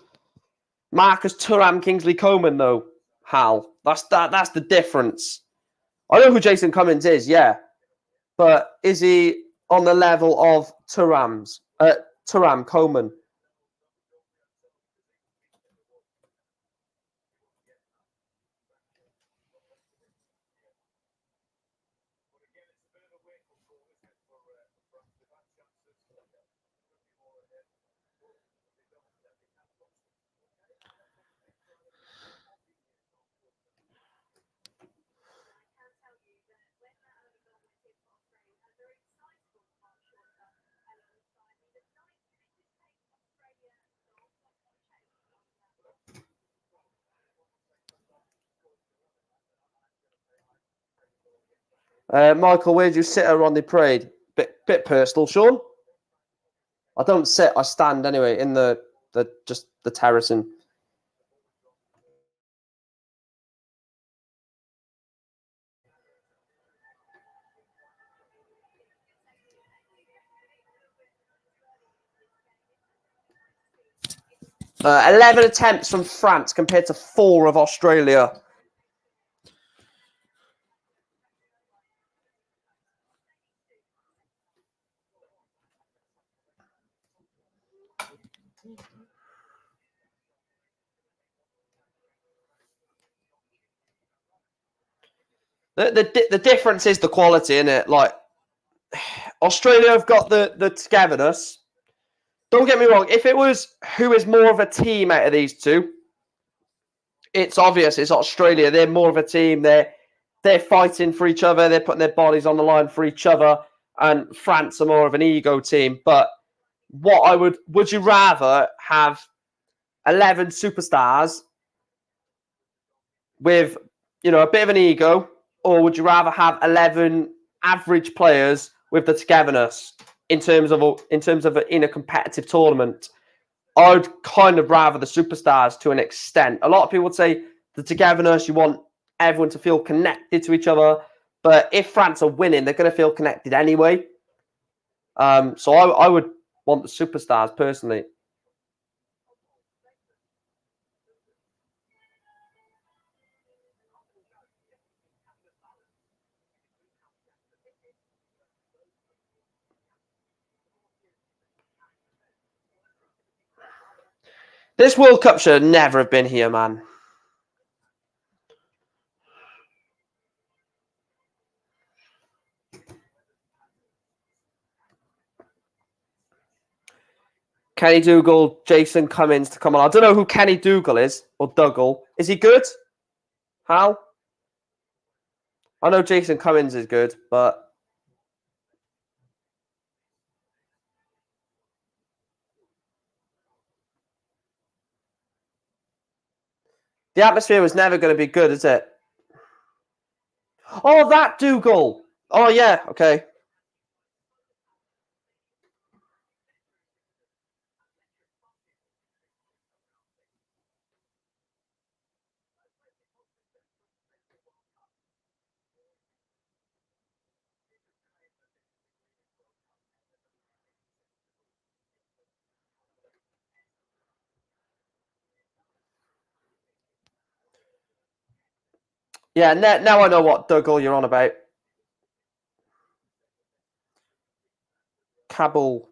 Marcus Thuram, Kingsley Coman, though? Hal, that's the difference. I know who Jason Cummings is, yeah, but is he on the level of Thuram, Coman? Michael, where do you sit around the parade? Bit personal, Sean. I don't sit. I stand anyway in the terracing. Uh, 11 attempts from France compared to 4 of Australia. The difference is the quality, isn't it? Like, Australia have got the togetherness. Don't get me wrong. If it was who is more of a team out of these two, it's obvious it's Australia. They're more of a team. They're fighting for each other. They're putting their bodies on the line for each other. And France are more of an ego team. But would you rather have 11 superstars with, a bit of an ego, or would you rather have 11 average players with the togetherness in terms of in a competitive tournament? I'd kind of rather the superstars to an extent. A lot of people would say the togetherness, you want everyone to feel connected to each other. But if France are winning, they're going to feel connected anyway. So I would want the superstars personally. This World Cup should never have been here, man. Kenny Dougal, Jason Cummins to come on. I don't know who Kenny Dougal is, or Dougal. Is he good? How? I know Jason Cummins is good, but... the atmosphere was never going to be good, is it? Oh, that Dougal. Oh, yeah. Okay. Yeah, now I know what Dougal you're on about. Kabul.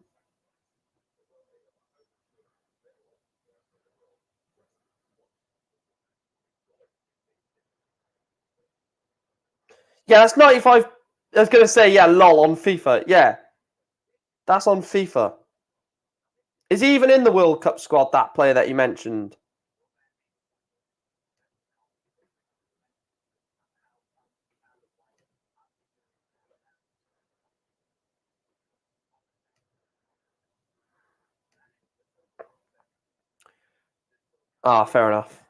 Yeah, that's 95. I was going to say, yeah, lol, on FIFA. Yeah, that's on FIFA. Is he even in the World Cup squad, that player that you mentioned? Ah, fair enough.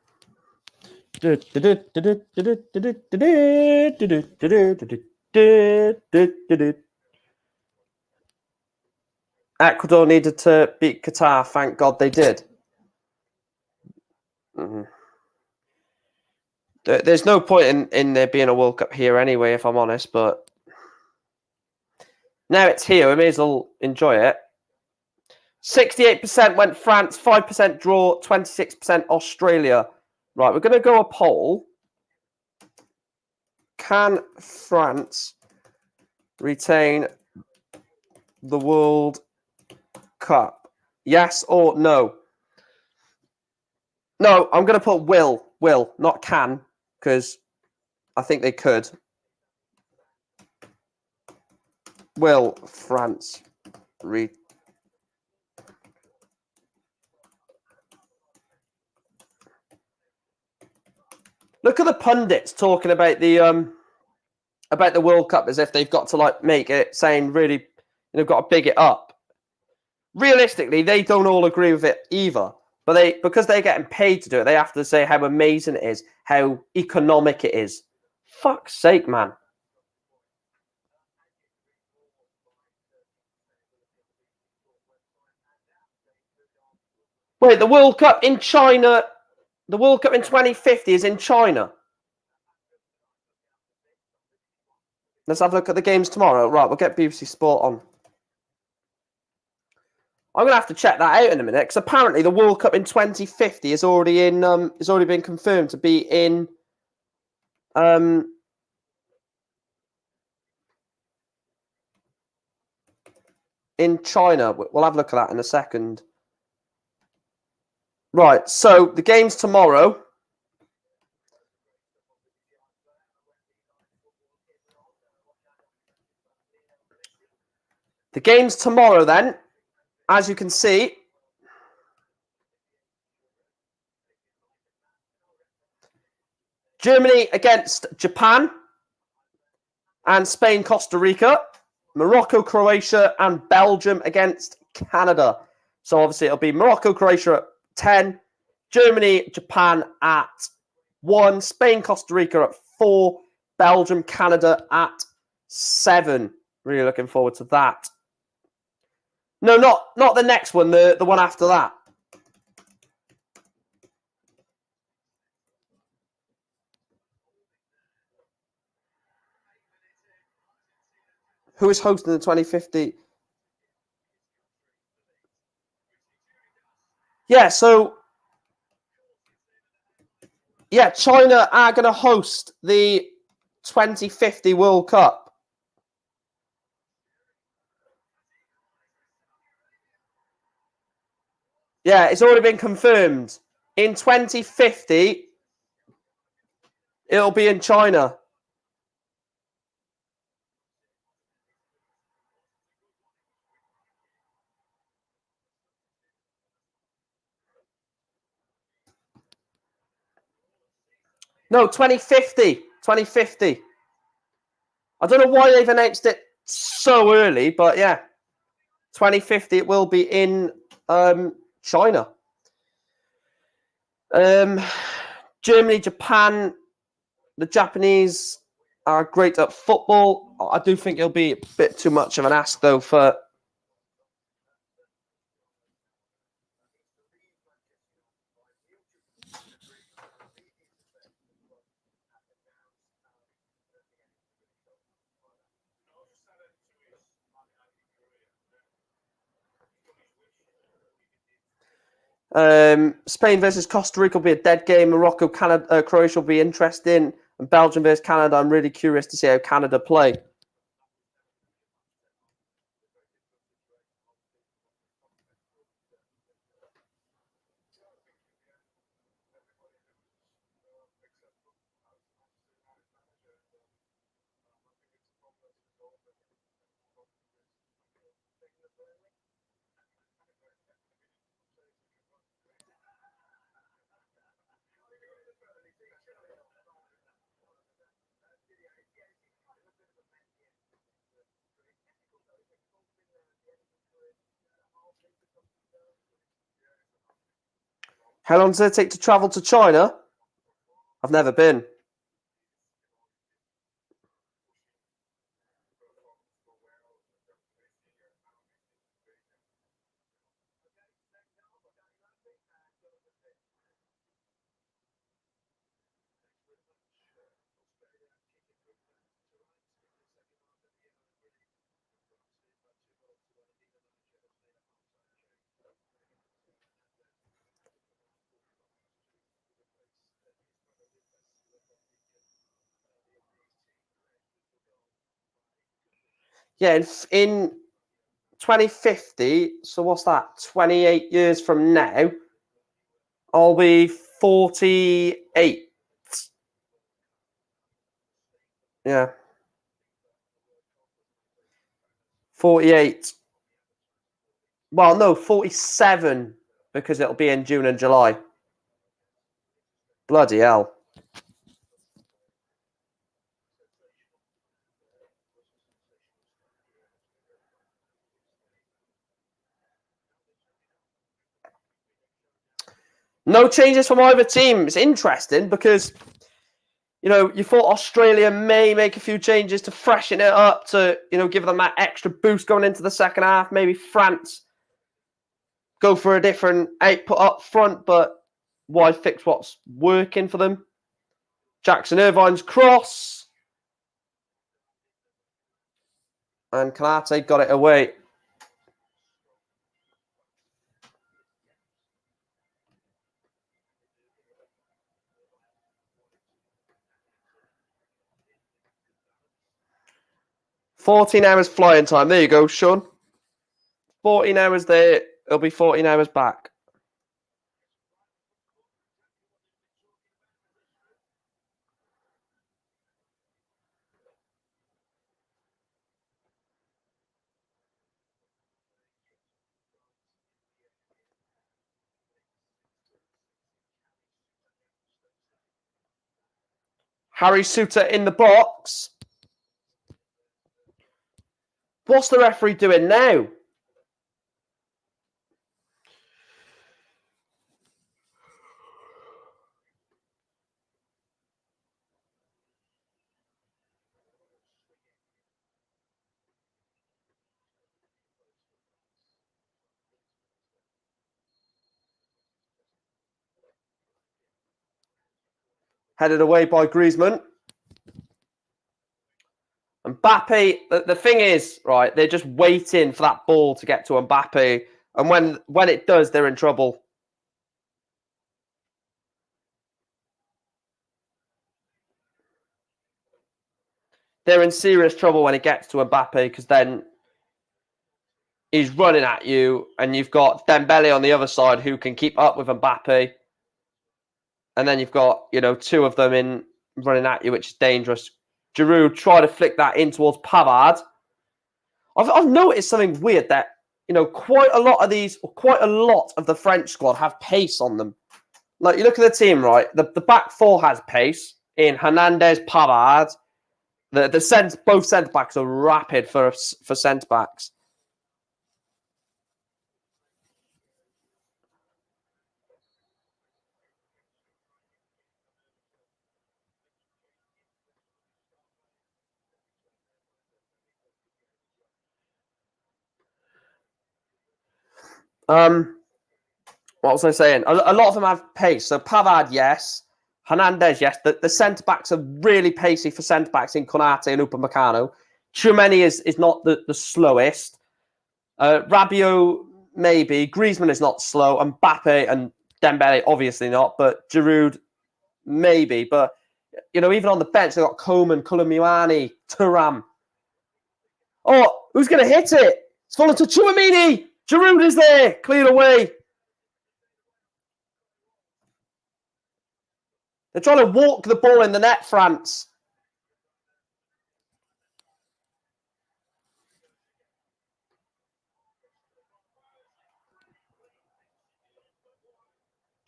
Ecuador needed to beat Qatar. Thank God they did. Mm-hmm. There's no point in there being a World Cup here anyway, if I'm honest. But now it's here. We may as well enjoy it. 68% went France, 5% draw, 26% Australia. Right, we're going to go a poll. Can France retain the World Cup? Yes or no? No, I'm going to put will, not can, because I think they could. Will France retain? Look at the pundits talking about the World Cup as if they've got to make it, saying really, got to big it up. Realistically, they don't all agree with it either. But because they're getting paid to do it, they have to say how amazing it is, how economic it is. Fuck's sake, man. Wait, the World Cup in China, the World Cup in 2050 is in China. Let's have a look at the games tomorrow. Right, we'll get BBC Sport on. I'm gonna have to check that out in a minute because apparently the World Cup in 2050 is already in. It's already been confirmed to be in. In China. We'll have a look at that in a second. Right, so the games tomorrow. The games tomorrow, then, as you can see, Germany against Japan and Spain, Costa Rica, Morocco, Croatia, and Belgium against Canada. So obviously it'll be Morocco, Croatia at 10, Germany, Japan at 1, Spain, Costa Rica at 4, Belgium, Canada at 7. Really looking forward to that. No, not the next one, the one after that. Who is hosting the 2050? Yeah, so yeah, China are going to host the 2050 World Cup. Yeah, it's already been confirmed. In 2050, it'll be in China. No, 2050. 2050. I don't know why they've announced it so early, but yeah. 2050, it will be in China. Germany, Japan, the Japanese are great at football. I do think it'll be a bit too much of an ask, though, for... Spain versus Costa Rica will be a dead game. Morocco, Canada, Croatia will be interesting. And Belgium versus Canada, I'm really curious to see how Canada play. How long does it take to travel to China? I've never been. Yeah, in 2050, so what's that? 28 years from now, I'll be 48. Yeah. 48. Well, no, 47, because it'll be in June and July. Bloody hell. No changes from either team. It's interesting because, you know, you thought Australia may make a few changes to freshen it up, to, you know, give them that extra boost going into the second half. Maybe France go for a different output up front, but why fix what's working for them? Jackson Irvine's cross. And Canate got it away. $14 flying time. There you go, Sean. 14 hours there. It'll be 14 hours back. Harry Suter in the box. What's the referee doing now? Headed away by Griezmann. Mbappe, the thing is, right, they're just waiting for that ball to get to Mbappe. And when it does, they're in trouble. They're in serious trouble when it gets to Mbappe because then he's running at you and you've got Dembele on the other side who can keep up with Mbappe. And then you've got, two of them in running at you, which is dangerous. Giroud tried to flick that in towards Pavard. I've noticed something weird that, quite a lot of the French squad have pace on them. Like, you look at the team, right? The back four has pace in Hernandez, Pavard. Both centre backs are rapid for centre backs. What was I saying? A lot of them have pace. So Pavard, yes. Hernandez, yes. The centre backs are really pacey for centre backs in Konate and Upamecano. Tchouameni is not the slowest. Rabiot, maybe. Griezmann is not slow. Mbappe and Dembele, obviously not. But Giroud, maybe. But, even on the bench, they've got Coman, Koulibaly, Thuram. Oh, who's going to hit it? It's fallen to Tchouameni. Giroud is there. Cleared away. They're trying to walk the ball in the net, France.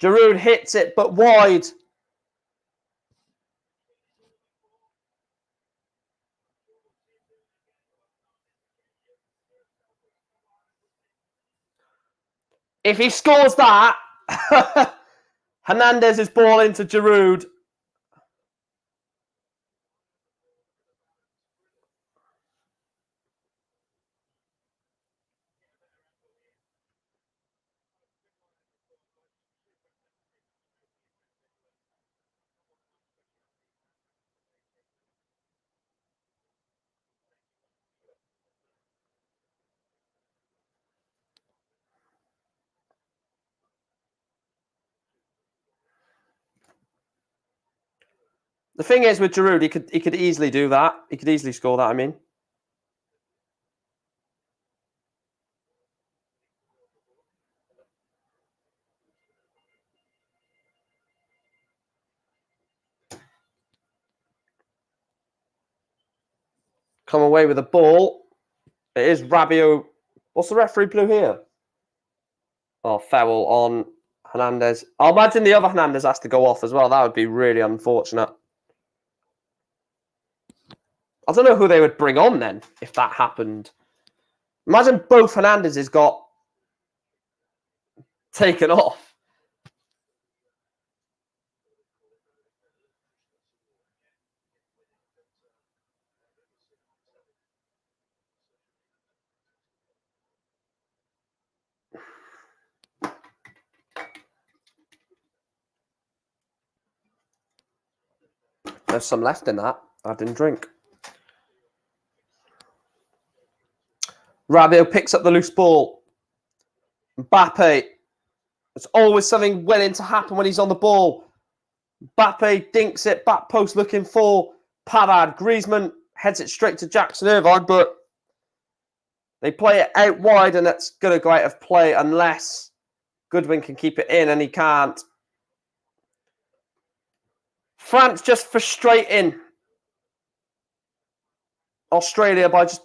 Giroud hits it, but wide. If he scores that, Hernandez's ball into Giroud. The thing is with Giroud, he could easily do that. He could easily score that, I mean. Come away with the ball. It is Rabiot. What's the referee blew here? Oh, foul on Hernandez. I'll imagine the other Hernandez has to go off as well. That would be really unfortunate. I don't know who they would bring on then if that happened. Imagine both Hernandez's got taken off. There's some left in that. I didn't drink. Rabiot picks up the loose ball. Mbappe. There's always something willing to happen when he's on the ball. Mbappe dinks it, back post looking for Pavard. Griezmann heads it straight to Jackson Irvine, but they play it out wide, and that's going to go out of play unless Goodwin can keep it in, and he can't. France just frustrating Australia by just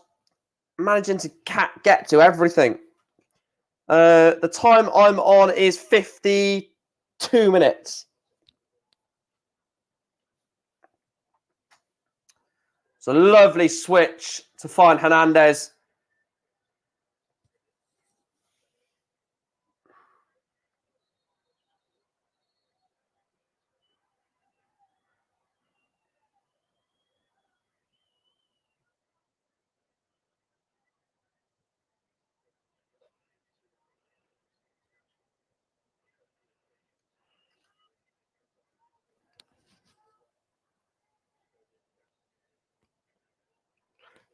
managing to get to everything. The time I'm on is 52 minutes. It's a lovely switch to find Hernandez.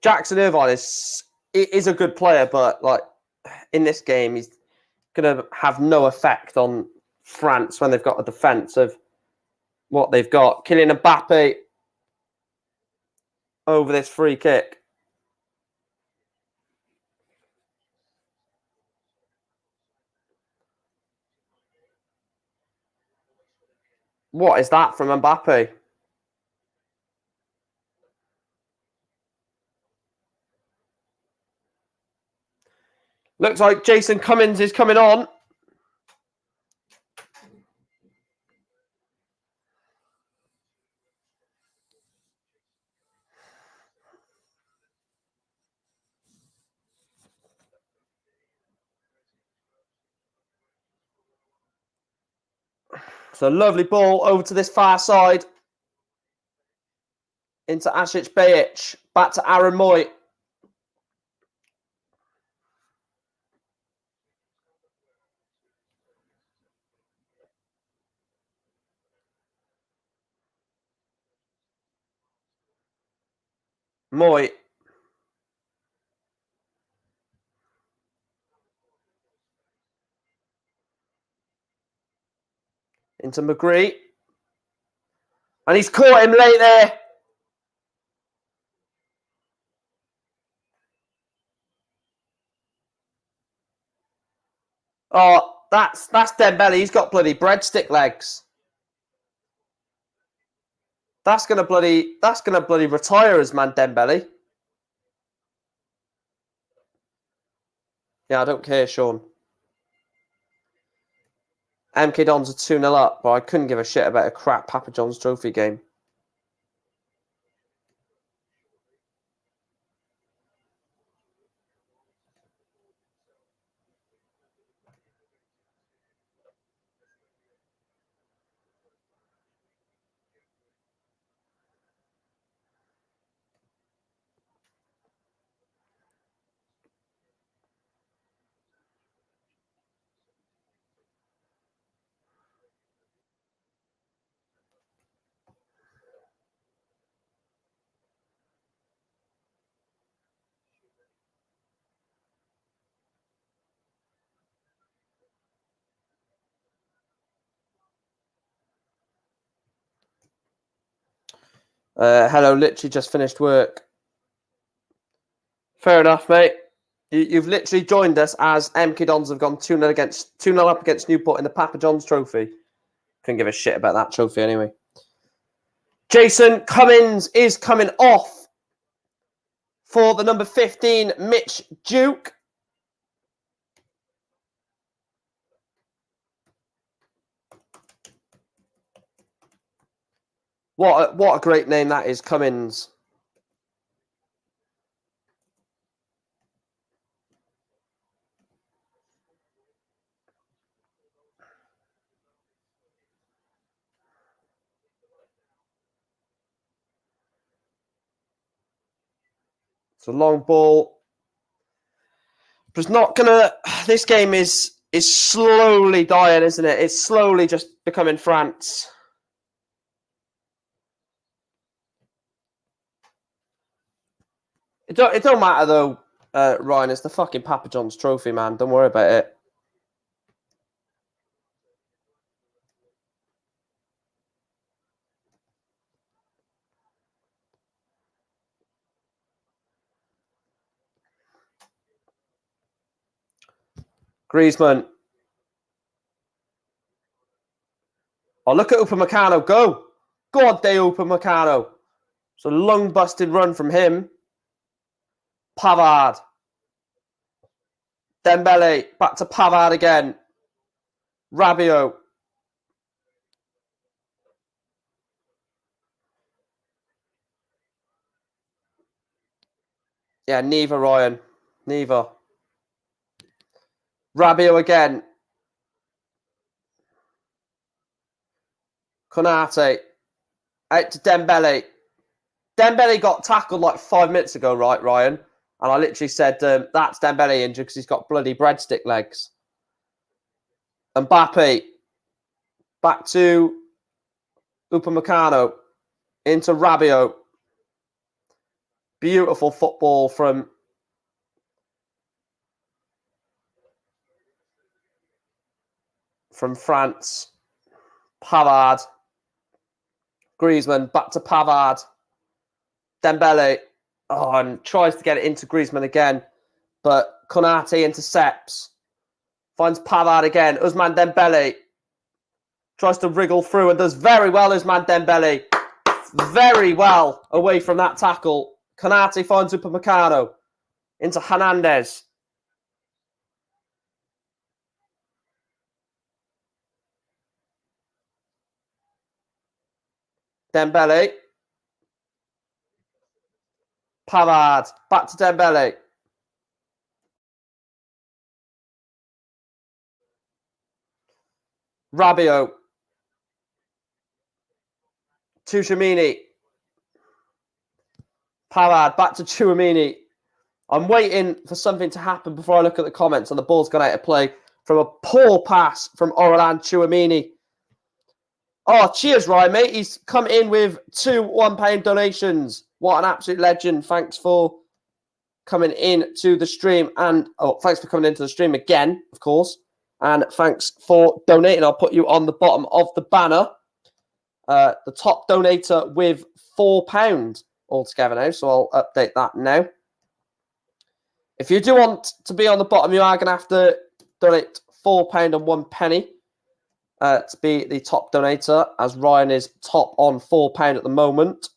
Jackson Irvine is a good player, but like in this game, he's going to have no effect on France when they've got a defence of what they've got. Kylian Mbappe over this free kick. What is that from Mbappe? Looks like Jason Cummins is coming on. So lovely ball over to this far side. Into Asic Bejic. Back to Aaron Moy. Moy. Into McGree. And he's caught him late there. Oh, that's Dembele. He's got bloody breadstick legs. That's gonna bloody retire as man Dembele. Yeah, I don't care, Sean. MK Dons are 2-0 up, but I couldn't give a shit about a crap Papa John's Trophy game. Hello, literally just finished work. Fair enough, mate. You've literally joined us as MK Dons have gone 2-0 up against Newport in the Papa John's Trophy. Couldn't give a shit about that trophy anyway. Jason Cummins is coming off for the number 15, Mitch Duke. What a great name that is, Cummins. It's a long ball. But it's not gonna. This game is slowly dying, isn't it? It's slowly just becoming France. It don't matter though, Ryan. It's the fucking Papa John's trophy, man. Don't worry about it. Griezmann. Oh, look at Upamecano. Go. God, they Upamecano. So lung busted run from him. Pavard. Dembele. Back to Pavard again. Rabiot. Yeah, neither, Ryan. Neither. Rabiot again. Konate. Out to Dembele. Dembele got tackled like 5 minutes ago, right, Ryan? And I literally said, that's Dembele injured because he's got bloody breadstick legs. Mbappe. Back to Upamecano. Into Rabiot. Beautiful football from France. Pavard. Griezmann. Back to Pavard. Dembele. Oh, and tries to get it into Griezmann again. But Konate intercepts. Finds Pavard again. Ousmane Dembele. Tries to wriggle through and does very well, Ousmane Dembele. Very well away from that tackle. Konate finds Upamecano. Into Hernandez. Dembele. Pavard. Back to Dembele. Rabiot. Tchouaméni. Pavard. Back to Tchouaméni. I'm waiting for something to happen before I look at the comments, and the ball's gone out of play from a poor pass from Aurélien Tchouaméni. Oh, cheers, Ryan, mate. He's come in with 2 £1 donations. What an absolute legend. Thanks for coming in to the stream. And thanks for coming into the stream again, of course. And thanks for donating. I'll put you on the bottom of the banner. The top donator with £4 altogether now. So I'll update that now. If you do want to be on the bottom, you are going to have to donate £4 and 1 penny. To be the top donator, as Ryan is top on £4 at the moment.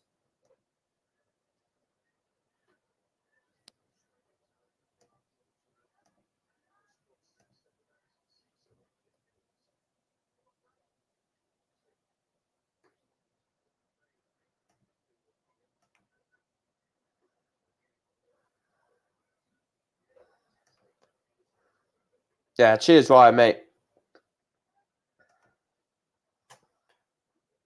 Yeah, cheers, Ryan, mate.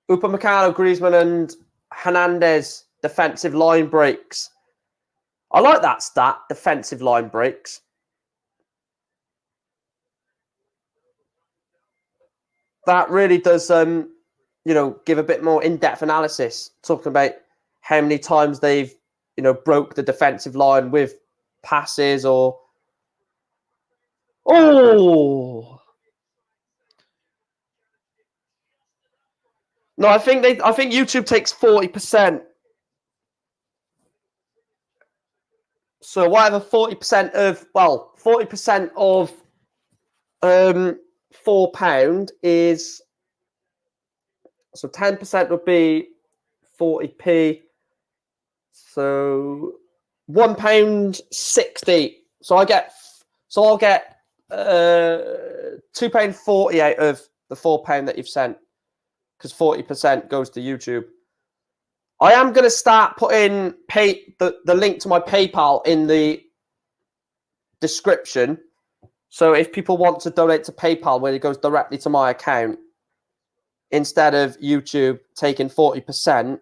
Upamecano, Griezmann and Hernandez, defensive line breaks. I like that stat, defensive line breaks. That really does, give a bit more in-depth analysis, talking about how many times they've, broke the defensive line with passes or... Oh! No, I think YouTube takes 40%. So whatever 40% of £4 is, so 10% would be 40p. So £1.60. So I'll get £2.40 out of the £4 that you've sent, because 40% goes to YouTube. I am going to start putting the link to my PayPal in the description. So if people want to donate to PayPal, where it goes directly to my account, instead of YouTube taking 40%,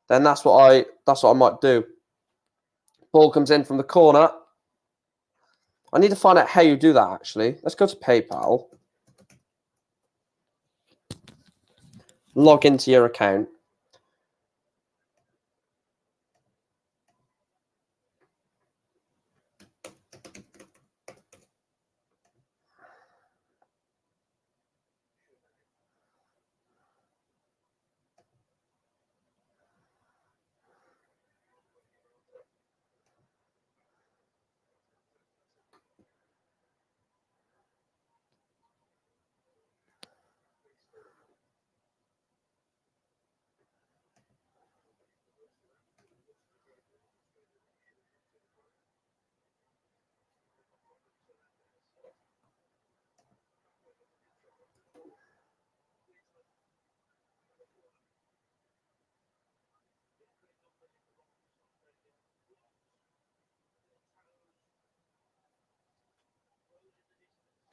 then that's what I might do. Ball comes in from the corner. I need to find out how you do that, actually. Let's go to PayPal. Log into your account.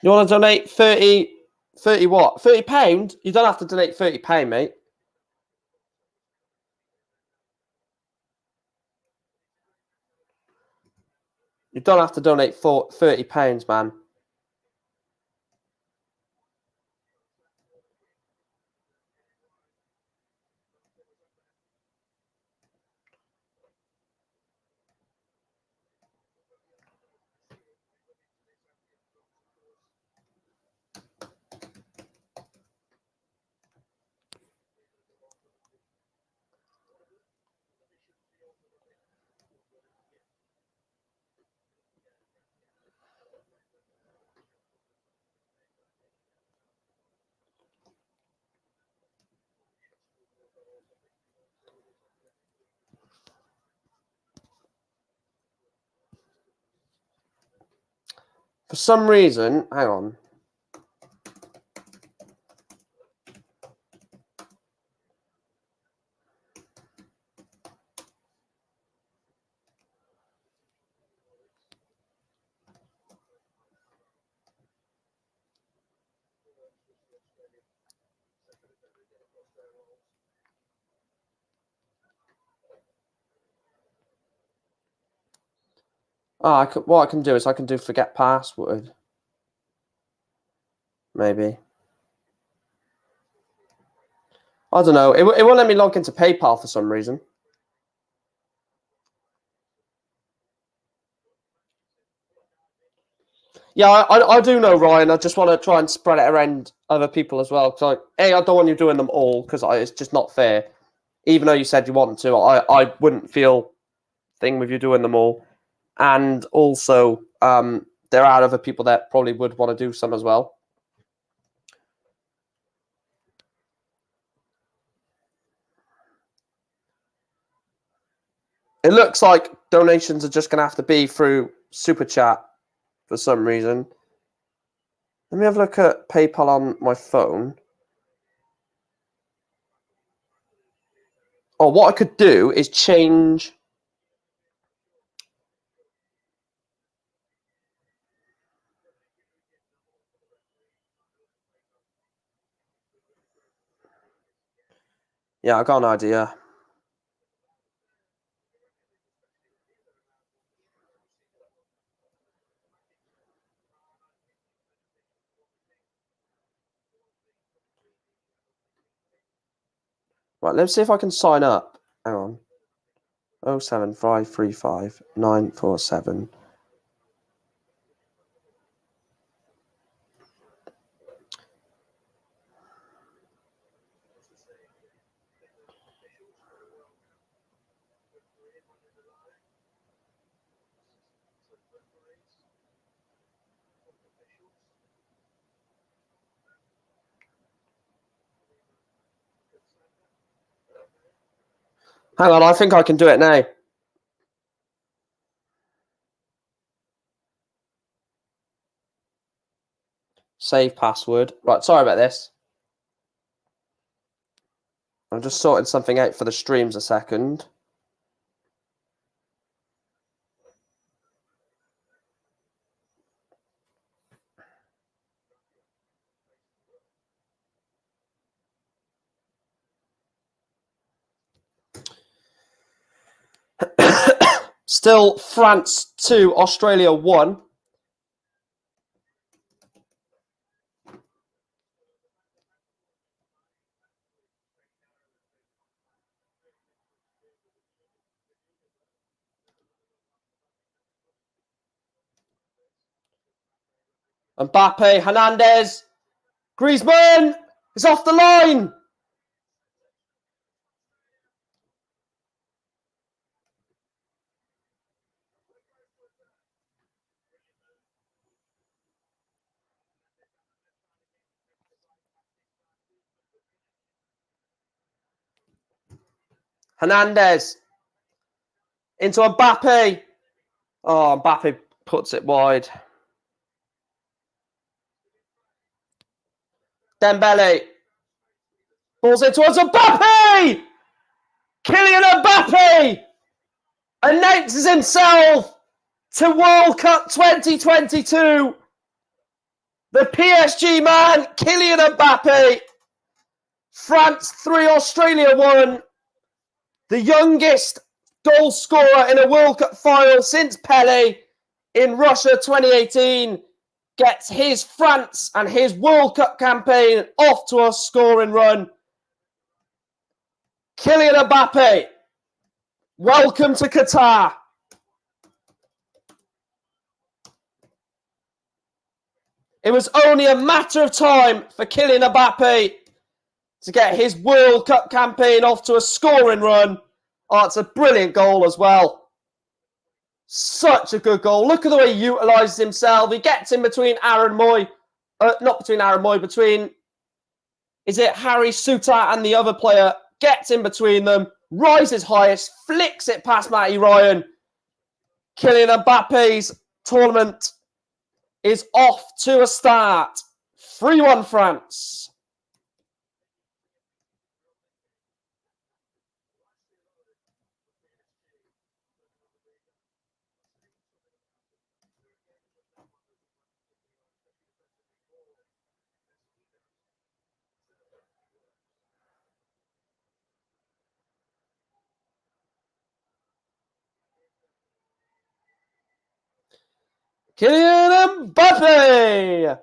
You want to donate 30 what? £30? You don't have to donate £30, mate. You don't have to donate £30, man. For some reason, hang on. Oh, what I can do is I can do forget password. Maybe. I don't know. It won't let me log into PayPal for some reason. Yeah, I do know, Ryan. I just want to try and spread it around other people as well. Because I don't want you doing them all because it's just not fair. Even though you said you wanted to, I wouldn't feel thing with you doing them all. And also, there are other people that probably would want to do some as well. It looks like donations are just going to have to be through Super Chat for some reason. Let me have a look at PayPal on my phone. Oh, what I could do is change. Yeah, I got an idea. Right, let's see if I can sign up. Hang on. 07535 947. Hang on, I think I can do it now. Save password. Right, sorry about this. I'm just sorting something out for the streams a second. Still France 2, Australia 1. Mbappe, Hernandez, Griezmann is off the line. Hernandez into Mbappe. Oh, Mbappe puts it wide. Dembele. Balls it towards Mbappe! Kylian Mbappe announces himself to World Cup 2022. The PSG man, Kylian Mbappe. France 3, Australia 1. The youngest goal scorer in a World Cup final since Pele in Russia 2018 gets his France and his World Cup campaign off to a scoring run. Kylian Mbappe, welcome to Qatar. It was only a matter of time for Kylian Mbappe to get his World Cup campaign off to a scoring run. Oh, it's a brilliant goal as well. Such a good goal. Look at the way he utilises himself. He gets in between Aaron Moy. Not between Aaron Moy, between... Is it Harry Souttar and the other player? Gets in between them. Rises highest. Flicks it past Matty Ryan. Kylian Mbappe's tournament is off to a start. 3-1 France. Kylian Mbappe.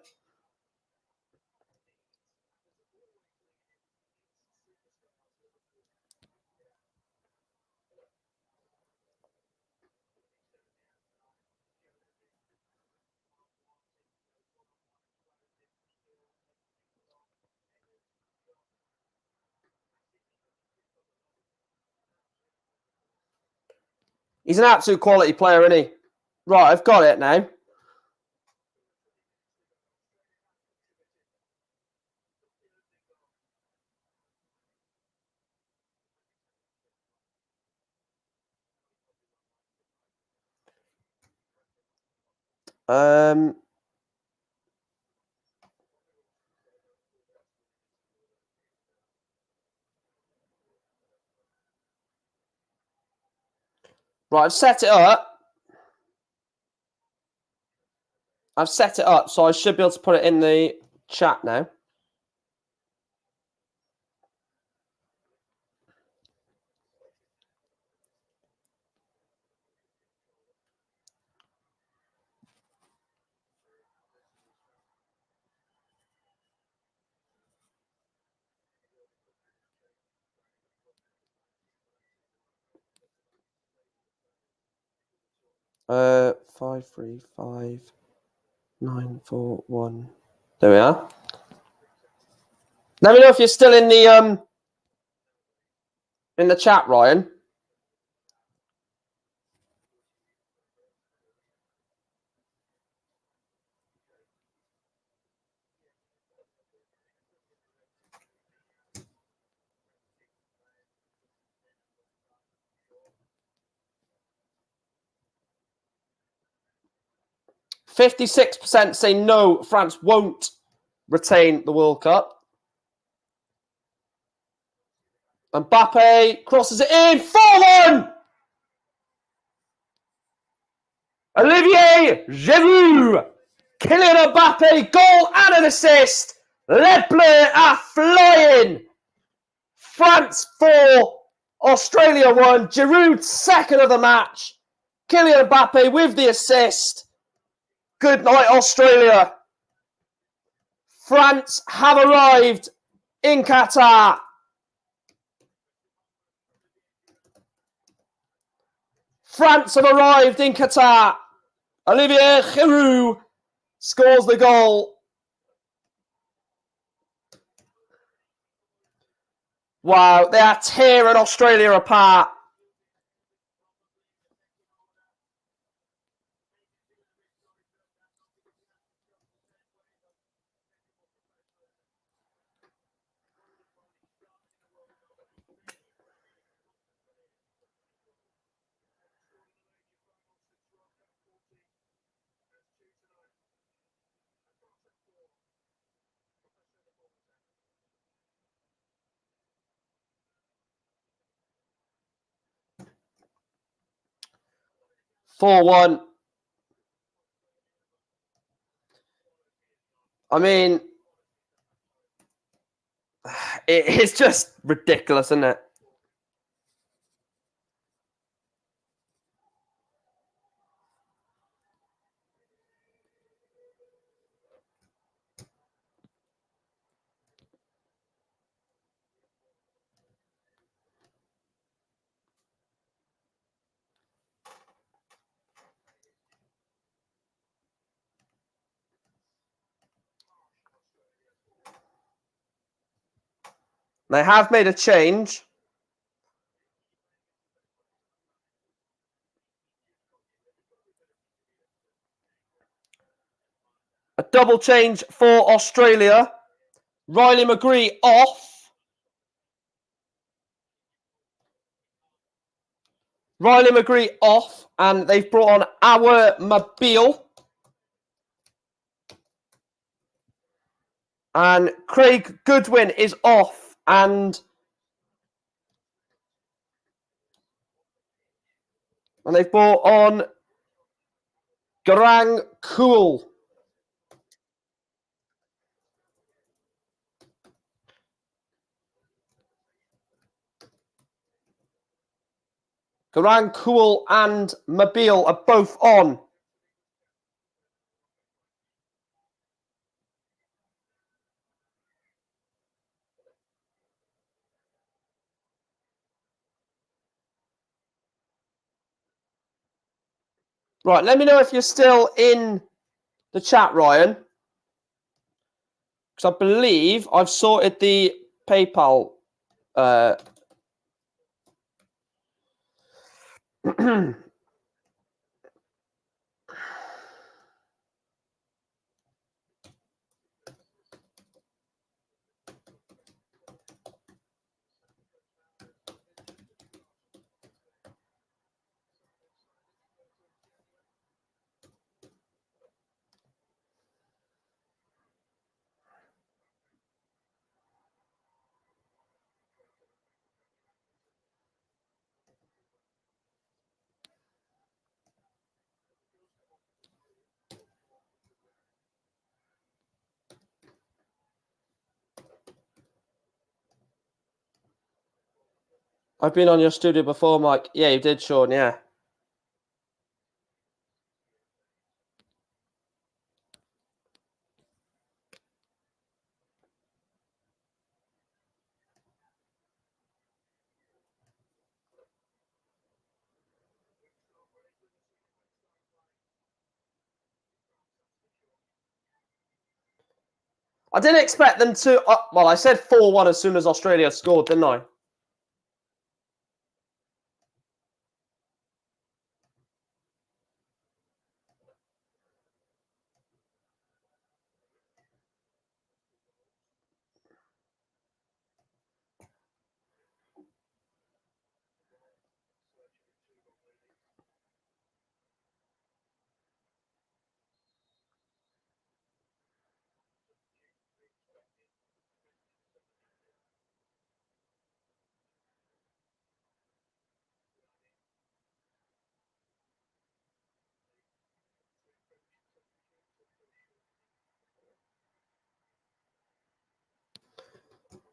He's an absolute quality player, isn't he? Right, I've got it now. Right, I've set it up. So I should be able to put it in the chat now. Uh, 5, 3, 5, 9, 4, 1. There we are. Let me know if you're still in the chat, Ryan. %56% say no, France won't retain the World Cup. Mbappe crosses it in. 4-1! Olivier Giroud. Kylian Mbappe, goal and an assist. Les Bleus are flying. France 4, Australia 1. Giroud second of the match. Kylian Mbappe with the assist. Good night, Australia. France have arrived in Qatar. France have arrived in Qatar. Olivier Giroud scores the goal. Wow, they are tearing Australia apart. Four-one. I mean, it's just ridiculous, isn't it? They have made a change. A double change for Australia. Riley McGree off. Riley McGree off. And they've brought on our Mobile. And Craig Goodwin is off. And they've brought on Garang Kuhl. Garang Kuhl and Mobile are both on. Right, let me know if you're still in the chat, Ryan. Because I believe I've sorted the PayPal. I've been on your studio before, Mike. Yeah, you did, Sean, yeah. I didn't expect them to... well, I said 4-1 as soon as Australia scored, didn't I?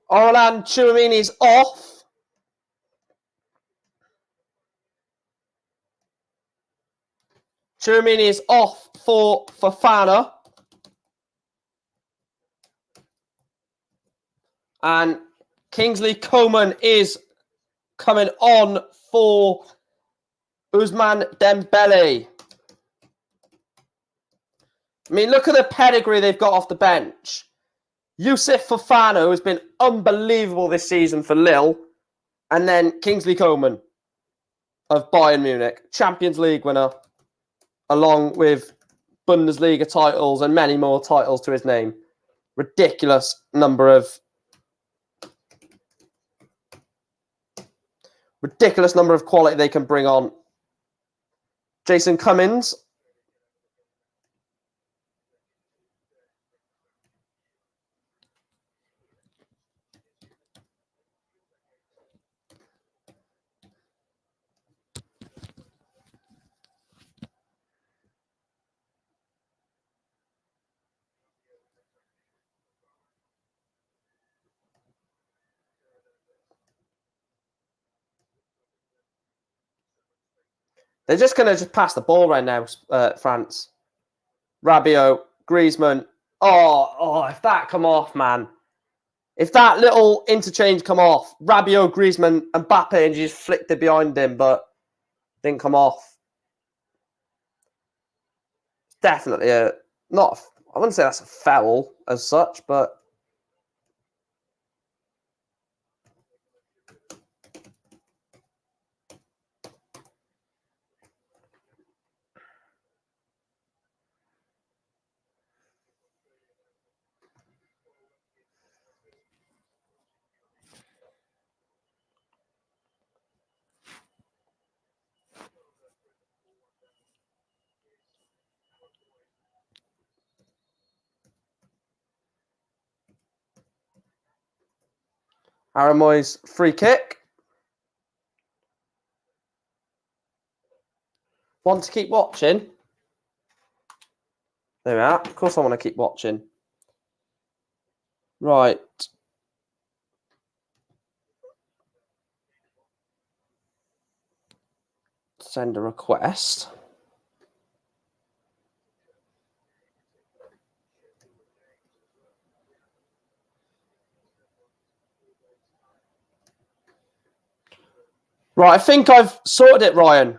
Orlan Chouamini's off. Chouamini is off for Fofana. And Kingsley Coman is coming on for Ousmane Dembele. I mean, look at the pedigree they've got off the bench. Youssouf Fofana has been unbelievable this season for Lille. And then Kingsley Coman of Bayern Munich, Champions League winner, along with Bundesliga titles and many more titles to his name. Ridiculous number of quality they can bring on. Jason Cummins. They're just going to just pass the ball right now, France. Rabiot, Griezmann. Oh, if that come off, man. If that little interchange come off, Rabiot, Griezmann, and Mbappe, and you just flicked it behind him, but didn't come off. Definitely I wouldn't say that's a foul as such, but Aramoy's free kick. Want to keep watching? There we are. Of course I want to keep watching. Right. Send a request. Right, I think I've sorted it, Ryan.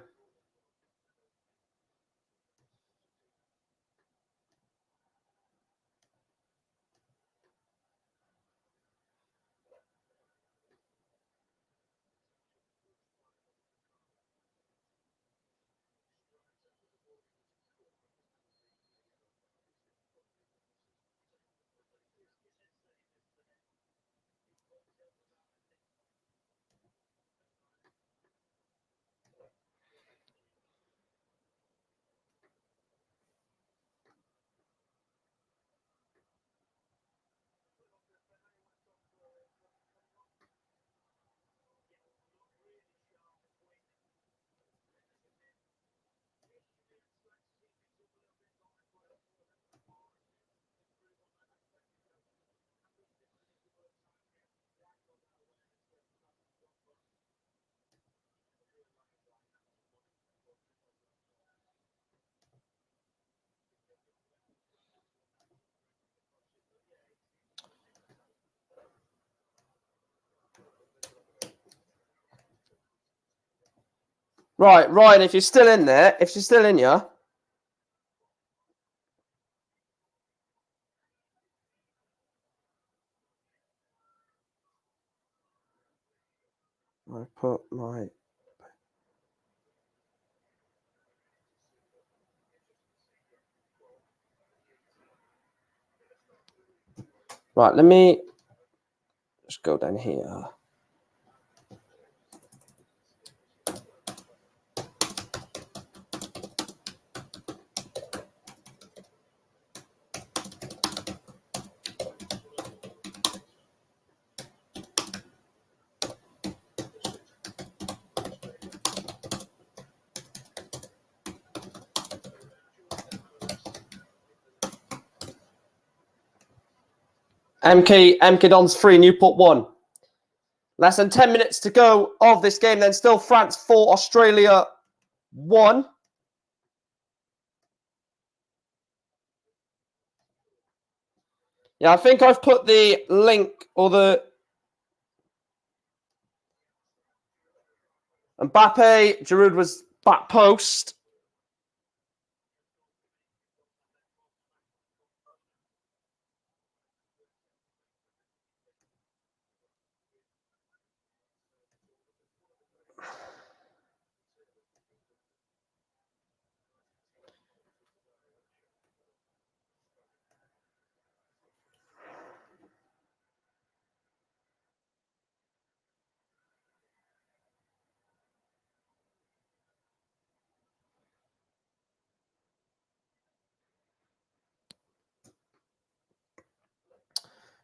Right, Ryan, if you're still in there, if she's still in here. I put my... Right, let me just go down here. MK Don's 3, Newport 1. Less than 10 minutes to go of this game. Then still France 4, Australia 1. Yeah, I think I've put the link or the... Mbappe, Giroud was back post.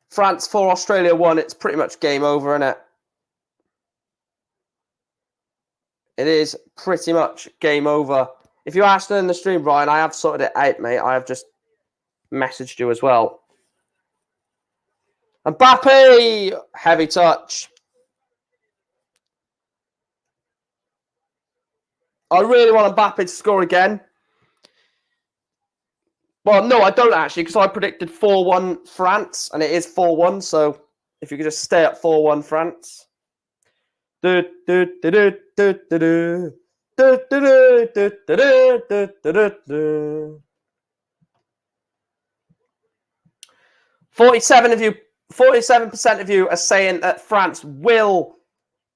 France 4, Australia 1. It's pretty much game over, isn't it? It is pretty much game over. If you asked in the stream, Ryan, I have sorted it out, mate. I have just messaged you as well. Mbappe! Heavy touch. I really want Mbappe to score again. Well, no, I don't actually, because I predicted 4-1 France, and it is 4-1. So if you could just stay at 4-1 France. 47% of you are saying that France will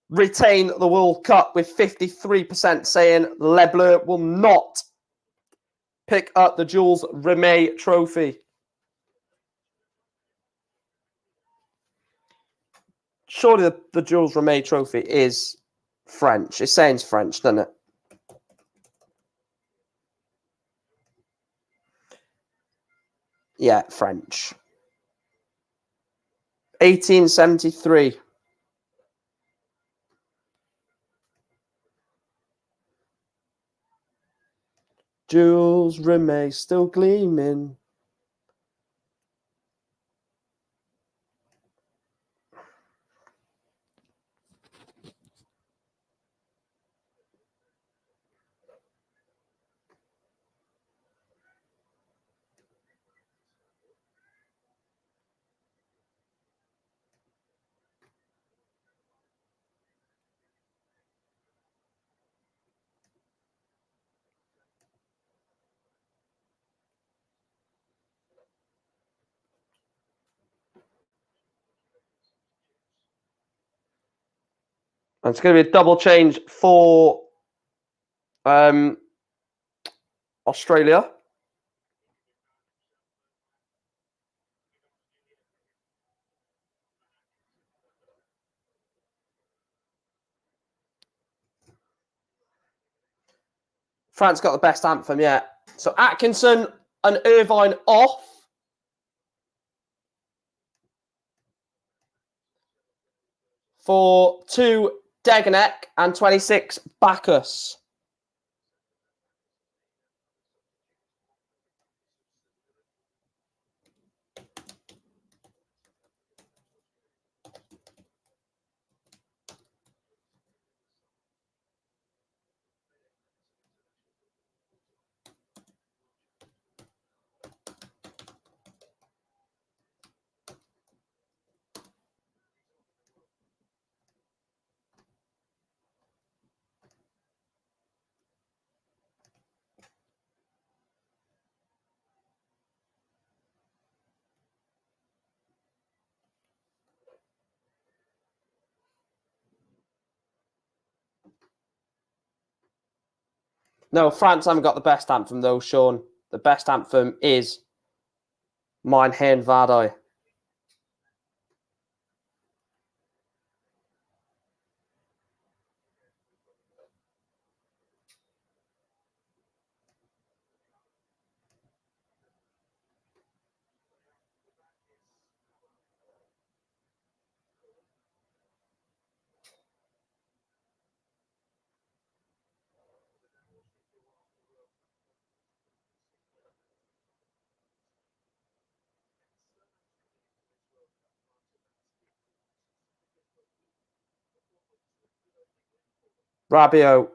retain the World Cup, with 53% saying Les Bleus will not pick up the Jules Rimet trophy. Surely the Jules Rimet trophy is French. It sounds French, doesn't it? Yeah, French. 1873. Jules Rimet still gleaming. And it's going to be a double change for Australia. France got the best anthem yet. So Atkinson and Irvine off. For 2, Degenek, and 26, Bacchus. No, France haven't got the best anthem, though, Sean. The best anthem is Mein Herrn Vardai. Rabiot,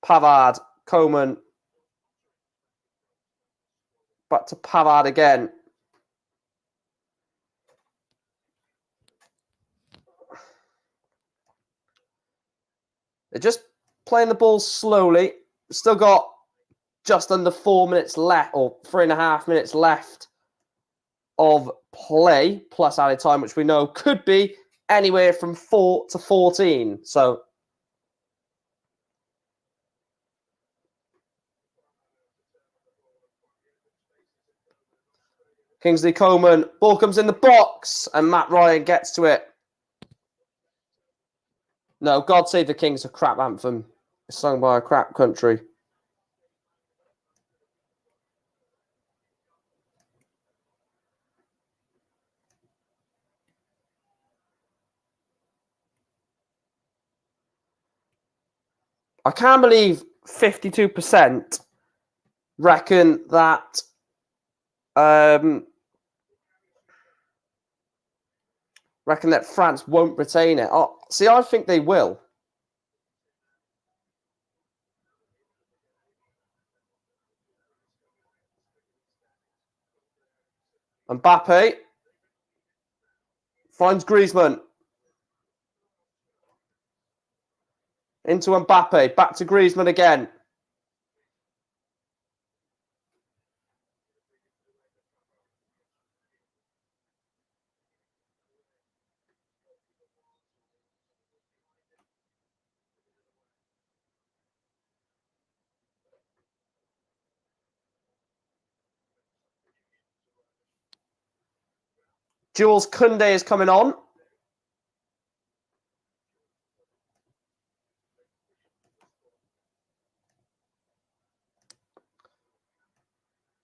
Pavard, Coman. Back to Pavard again. They're just playing the ball slowly. Still got just under 4 minutes left, or 3.5 minutes left of play, plus added time, which we know could be anywhere from 4 to 14. So Kingsley Coman, ball comes in the box, and Matt Ryan gets to it. No, God Save the King's a crap anthem. It's sung by a crap country. I can't believe 52% reckon that France won't retain it. Oh, see, I think they will. Mbappe finds Griezmann. Into Mbappe. Back to Griezmann again. Jules Koundé is coming on.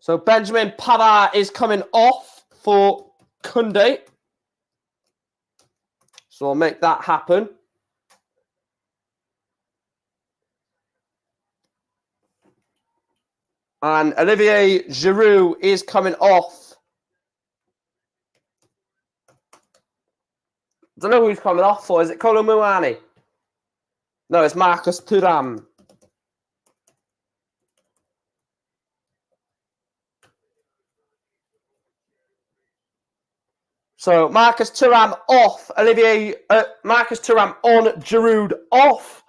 So Benjamin Pavard is coming off for Koundé. So I'll make that happen. And Olivier Giroud is coming off. I don't know who he's coming off for. Is it Kolo Muani? No, it's Marcus Thuram. So Marcus Thuram off. Marcus Thuram on. Giroud off.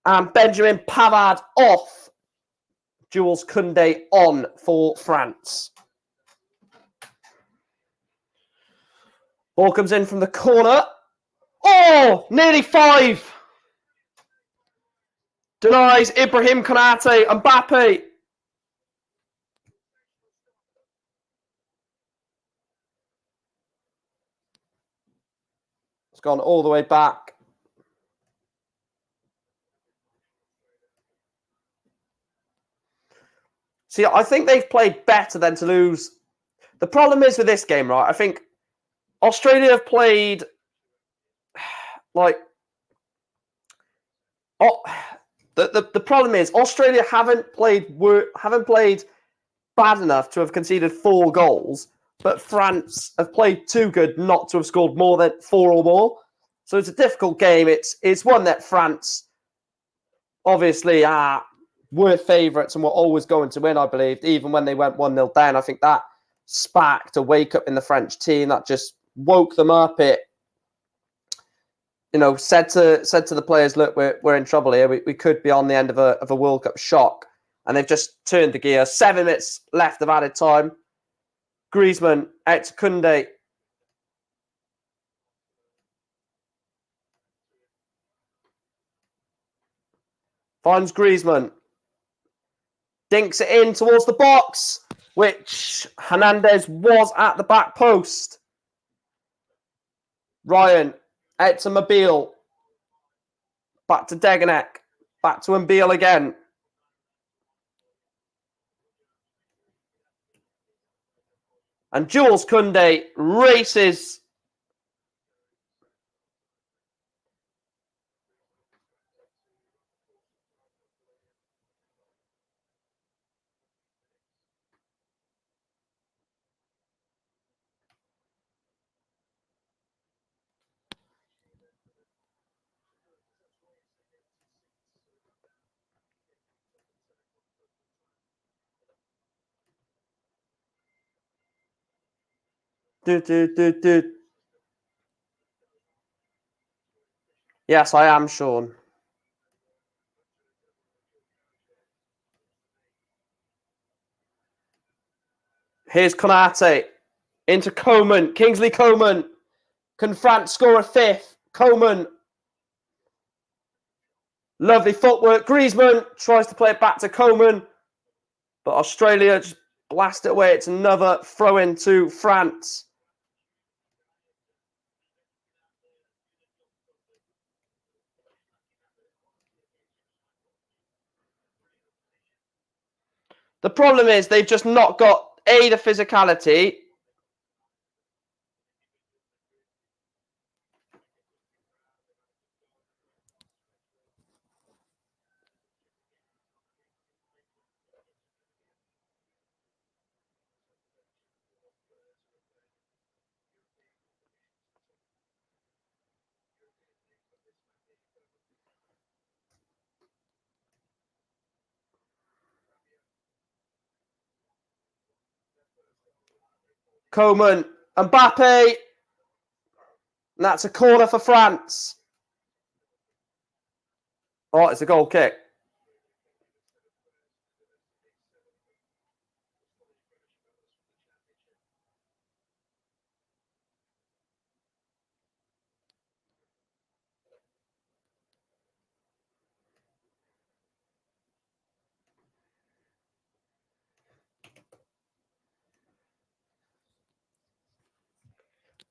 And Benjamin Pavard off. Jules Koundé on for France. Ball comes in from the corner. Oh, nearly 5. Denies Ibrahim Konate. Mbappe. It's gone all the way back. See, I think they've played better than to lose. The problem is with this game, right? I think Australia have played like... Oh, the problem is Australia haven't played bad enough to have conceded 4 goals, but France have played too good not to have scored more than 4 or more. So it's a difficult game. It's one that France obviously were favourites and were always going to win, I believe, even when they went 1-0 down. I think that sparked a wake-up in the French team. That just woke them up. It, said to the players, look, we're in trouble here. We could be on the end of a World Cup shock. And they've just turned the gear. 7 minutes left of added time. Griezmann out to Koundé. Finds Griezmann. Dinks it in towards the box, which Hernandez was at the back post. Ryan out to Mobile. Back to Deganek. Back to Mobile again. And Jules Koundé races. Yes, I am, Sean. Here's Konate. Into Coman. Kingsley Coman. Can France score a 5th? Coman. Lovely footwork. Griezmann tries to play it back to Coman. But Australia just blast it away. It's another throw-in to France. The problem is they've just not got, the physicality. Coman, Mbappe. And that's a corner for France. Oh, it's a goal kick.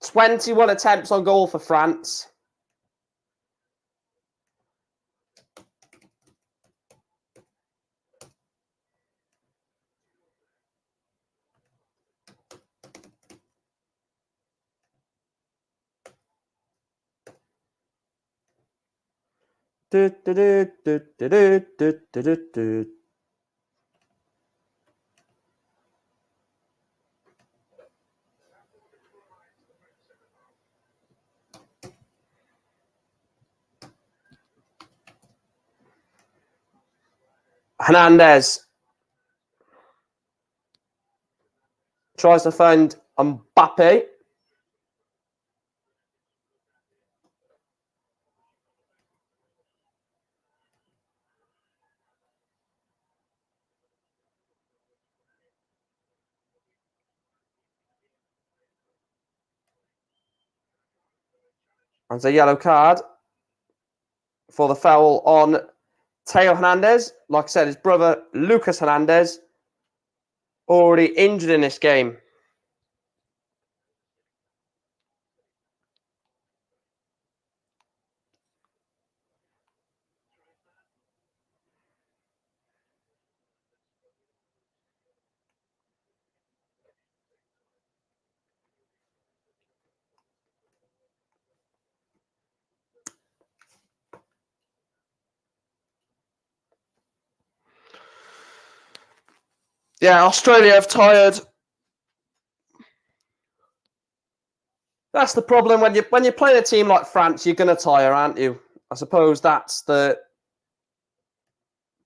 "21 attempts on goal for France. Hernandez tries to find Mbappe. And a yellow card for the foul on Teo Hernandez. Like I said, his brother Lucas Hernandez already injured in this game. Yeah, Australia have tired. That's the problem when you're playing a team like France, you're going to tire, aren't you? I suppose that's the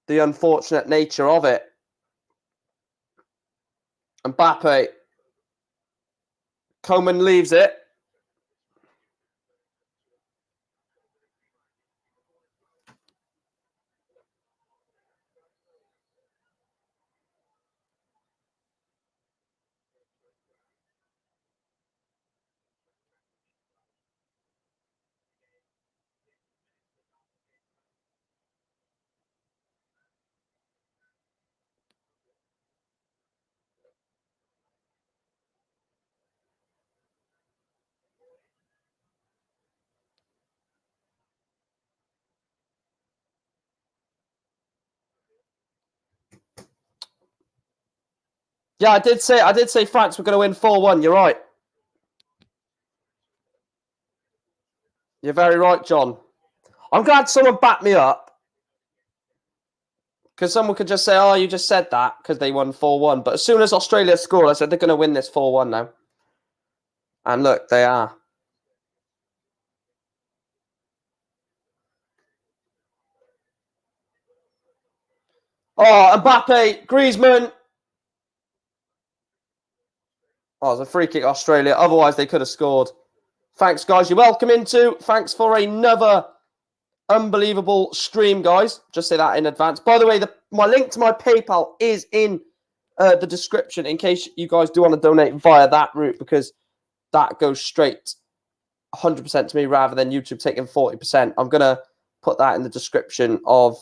unfortunate nature of it. Mbappe. Coman leaves it. Yeah, I did say France were going to win 4-1. You're right. You're very right, John. I'm glad someone backed me up. Because someone could just say, oh, you just said that because they won 4-1. But as soon as Australia scored, I said they're going to win this 4-1 now. And look, they are. Oh, Mbappe, Griezmann. Oh, it was a free kick, Australia. Otherwise, they could have scored. Thanks, guys. You're welcome into. Thanks for another unbelievable stream, guys. Just say that in advance. By the way, my link to my PayPal is in the description in case you guys do want to donate via that route, because that goes straight 100% to me rather than YouTube taking 40%. I'm going to put that in the description of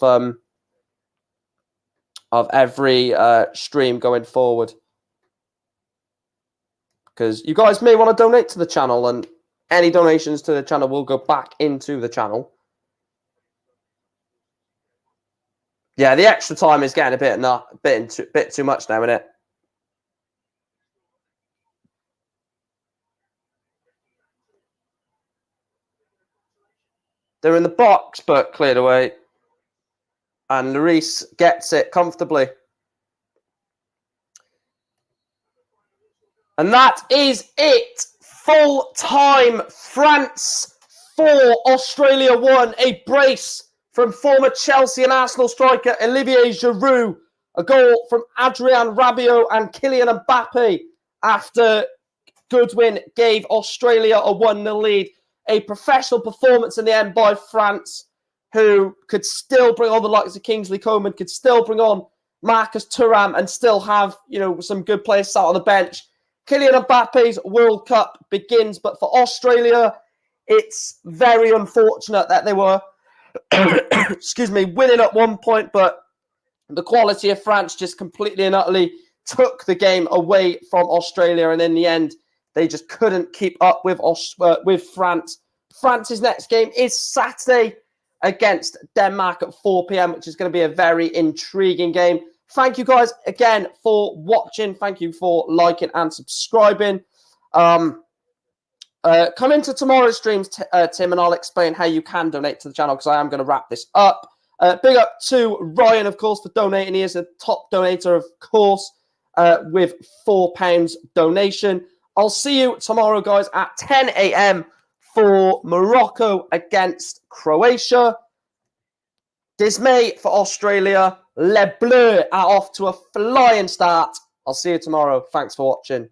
every stream going forward, because you guys may want to donate to the channel, and any donations to the channel will go back into the channel. Yeah, the extra time is getting a bit too much now, isn't it? They're in the box, but cleared away. And Lloris gets it comfortably. And that is it. Full time. France 4, Australia 1. A brace from former Chelsea and Arsenal striker Olivier Giroud. A goal from Adrien Rabiot and Kylian Mbappe after good win gave Australia a 1-0 lead. A professional performance in the end by France, who could still bring on the likes of Kingsley Coman, could still bring on Marcus Thuram and still have, some good players sat on the bench. Kylian Mbappe's World Cup begins, but for Australia, it's very unfortunate that they were, winning at one point, but the quality of France just completely and utterly took the game away from Australia, and in the end, they just couldn't keep up with France. France's next game is Saturday against Denmark at 4 p.m, which is going to be a very intriguing game. Thank you guys again for watching. Thank you for liking and subscribing. Come into tomorrow's streams, Tim, and I'll explain how you can donate to the channel, because I am going to wrap this up. Big up to Ryan, of course, for donating. He is a top donator, of course, with £4 donation. I'll see you tomorrow, guys, at 10 a.m. for Morocco against Croatia. Dismay for Australia. Les Bleus are off to a flying start. I'll see you tomorrow. Thanks for watching.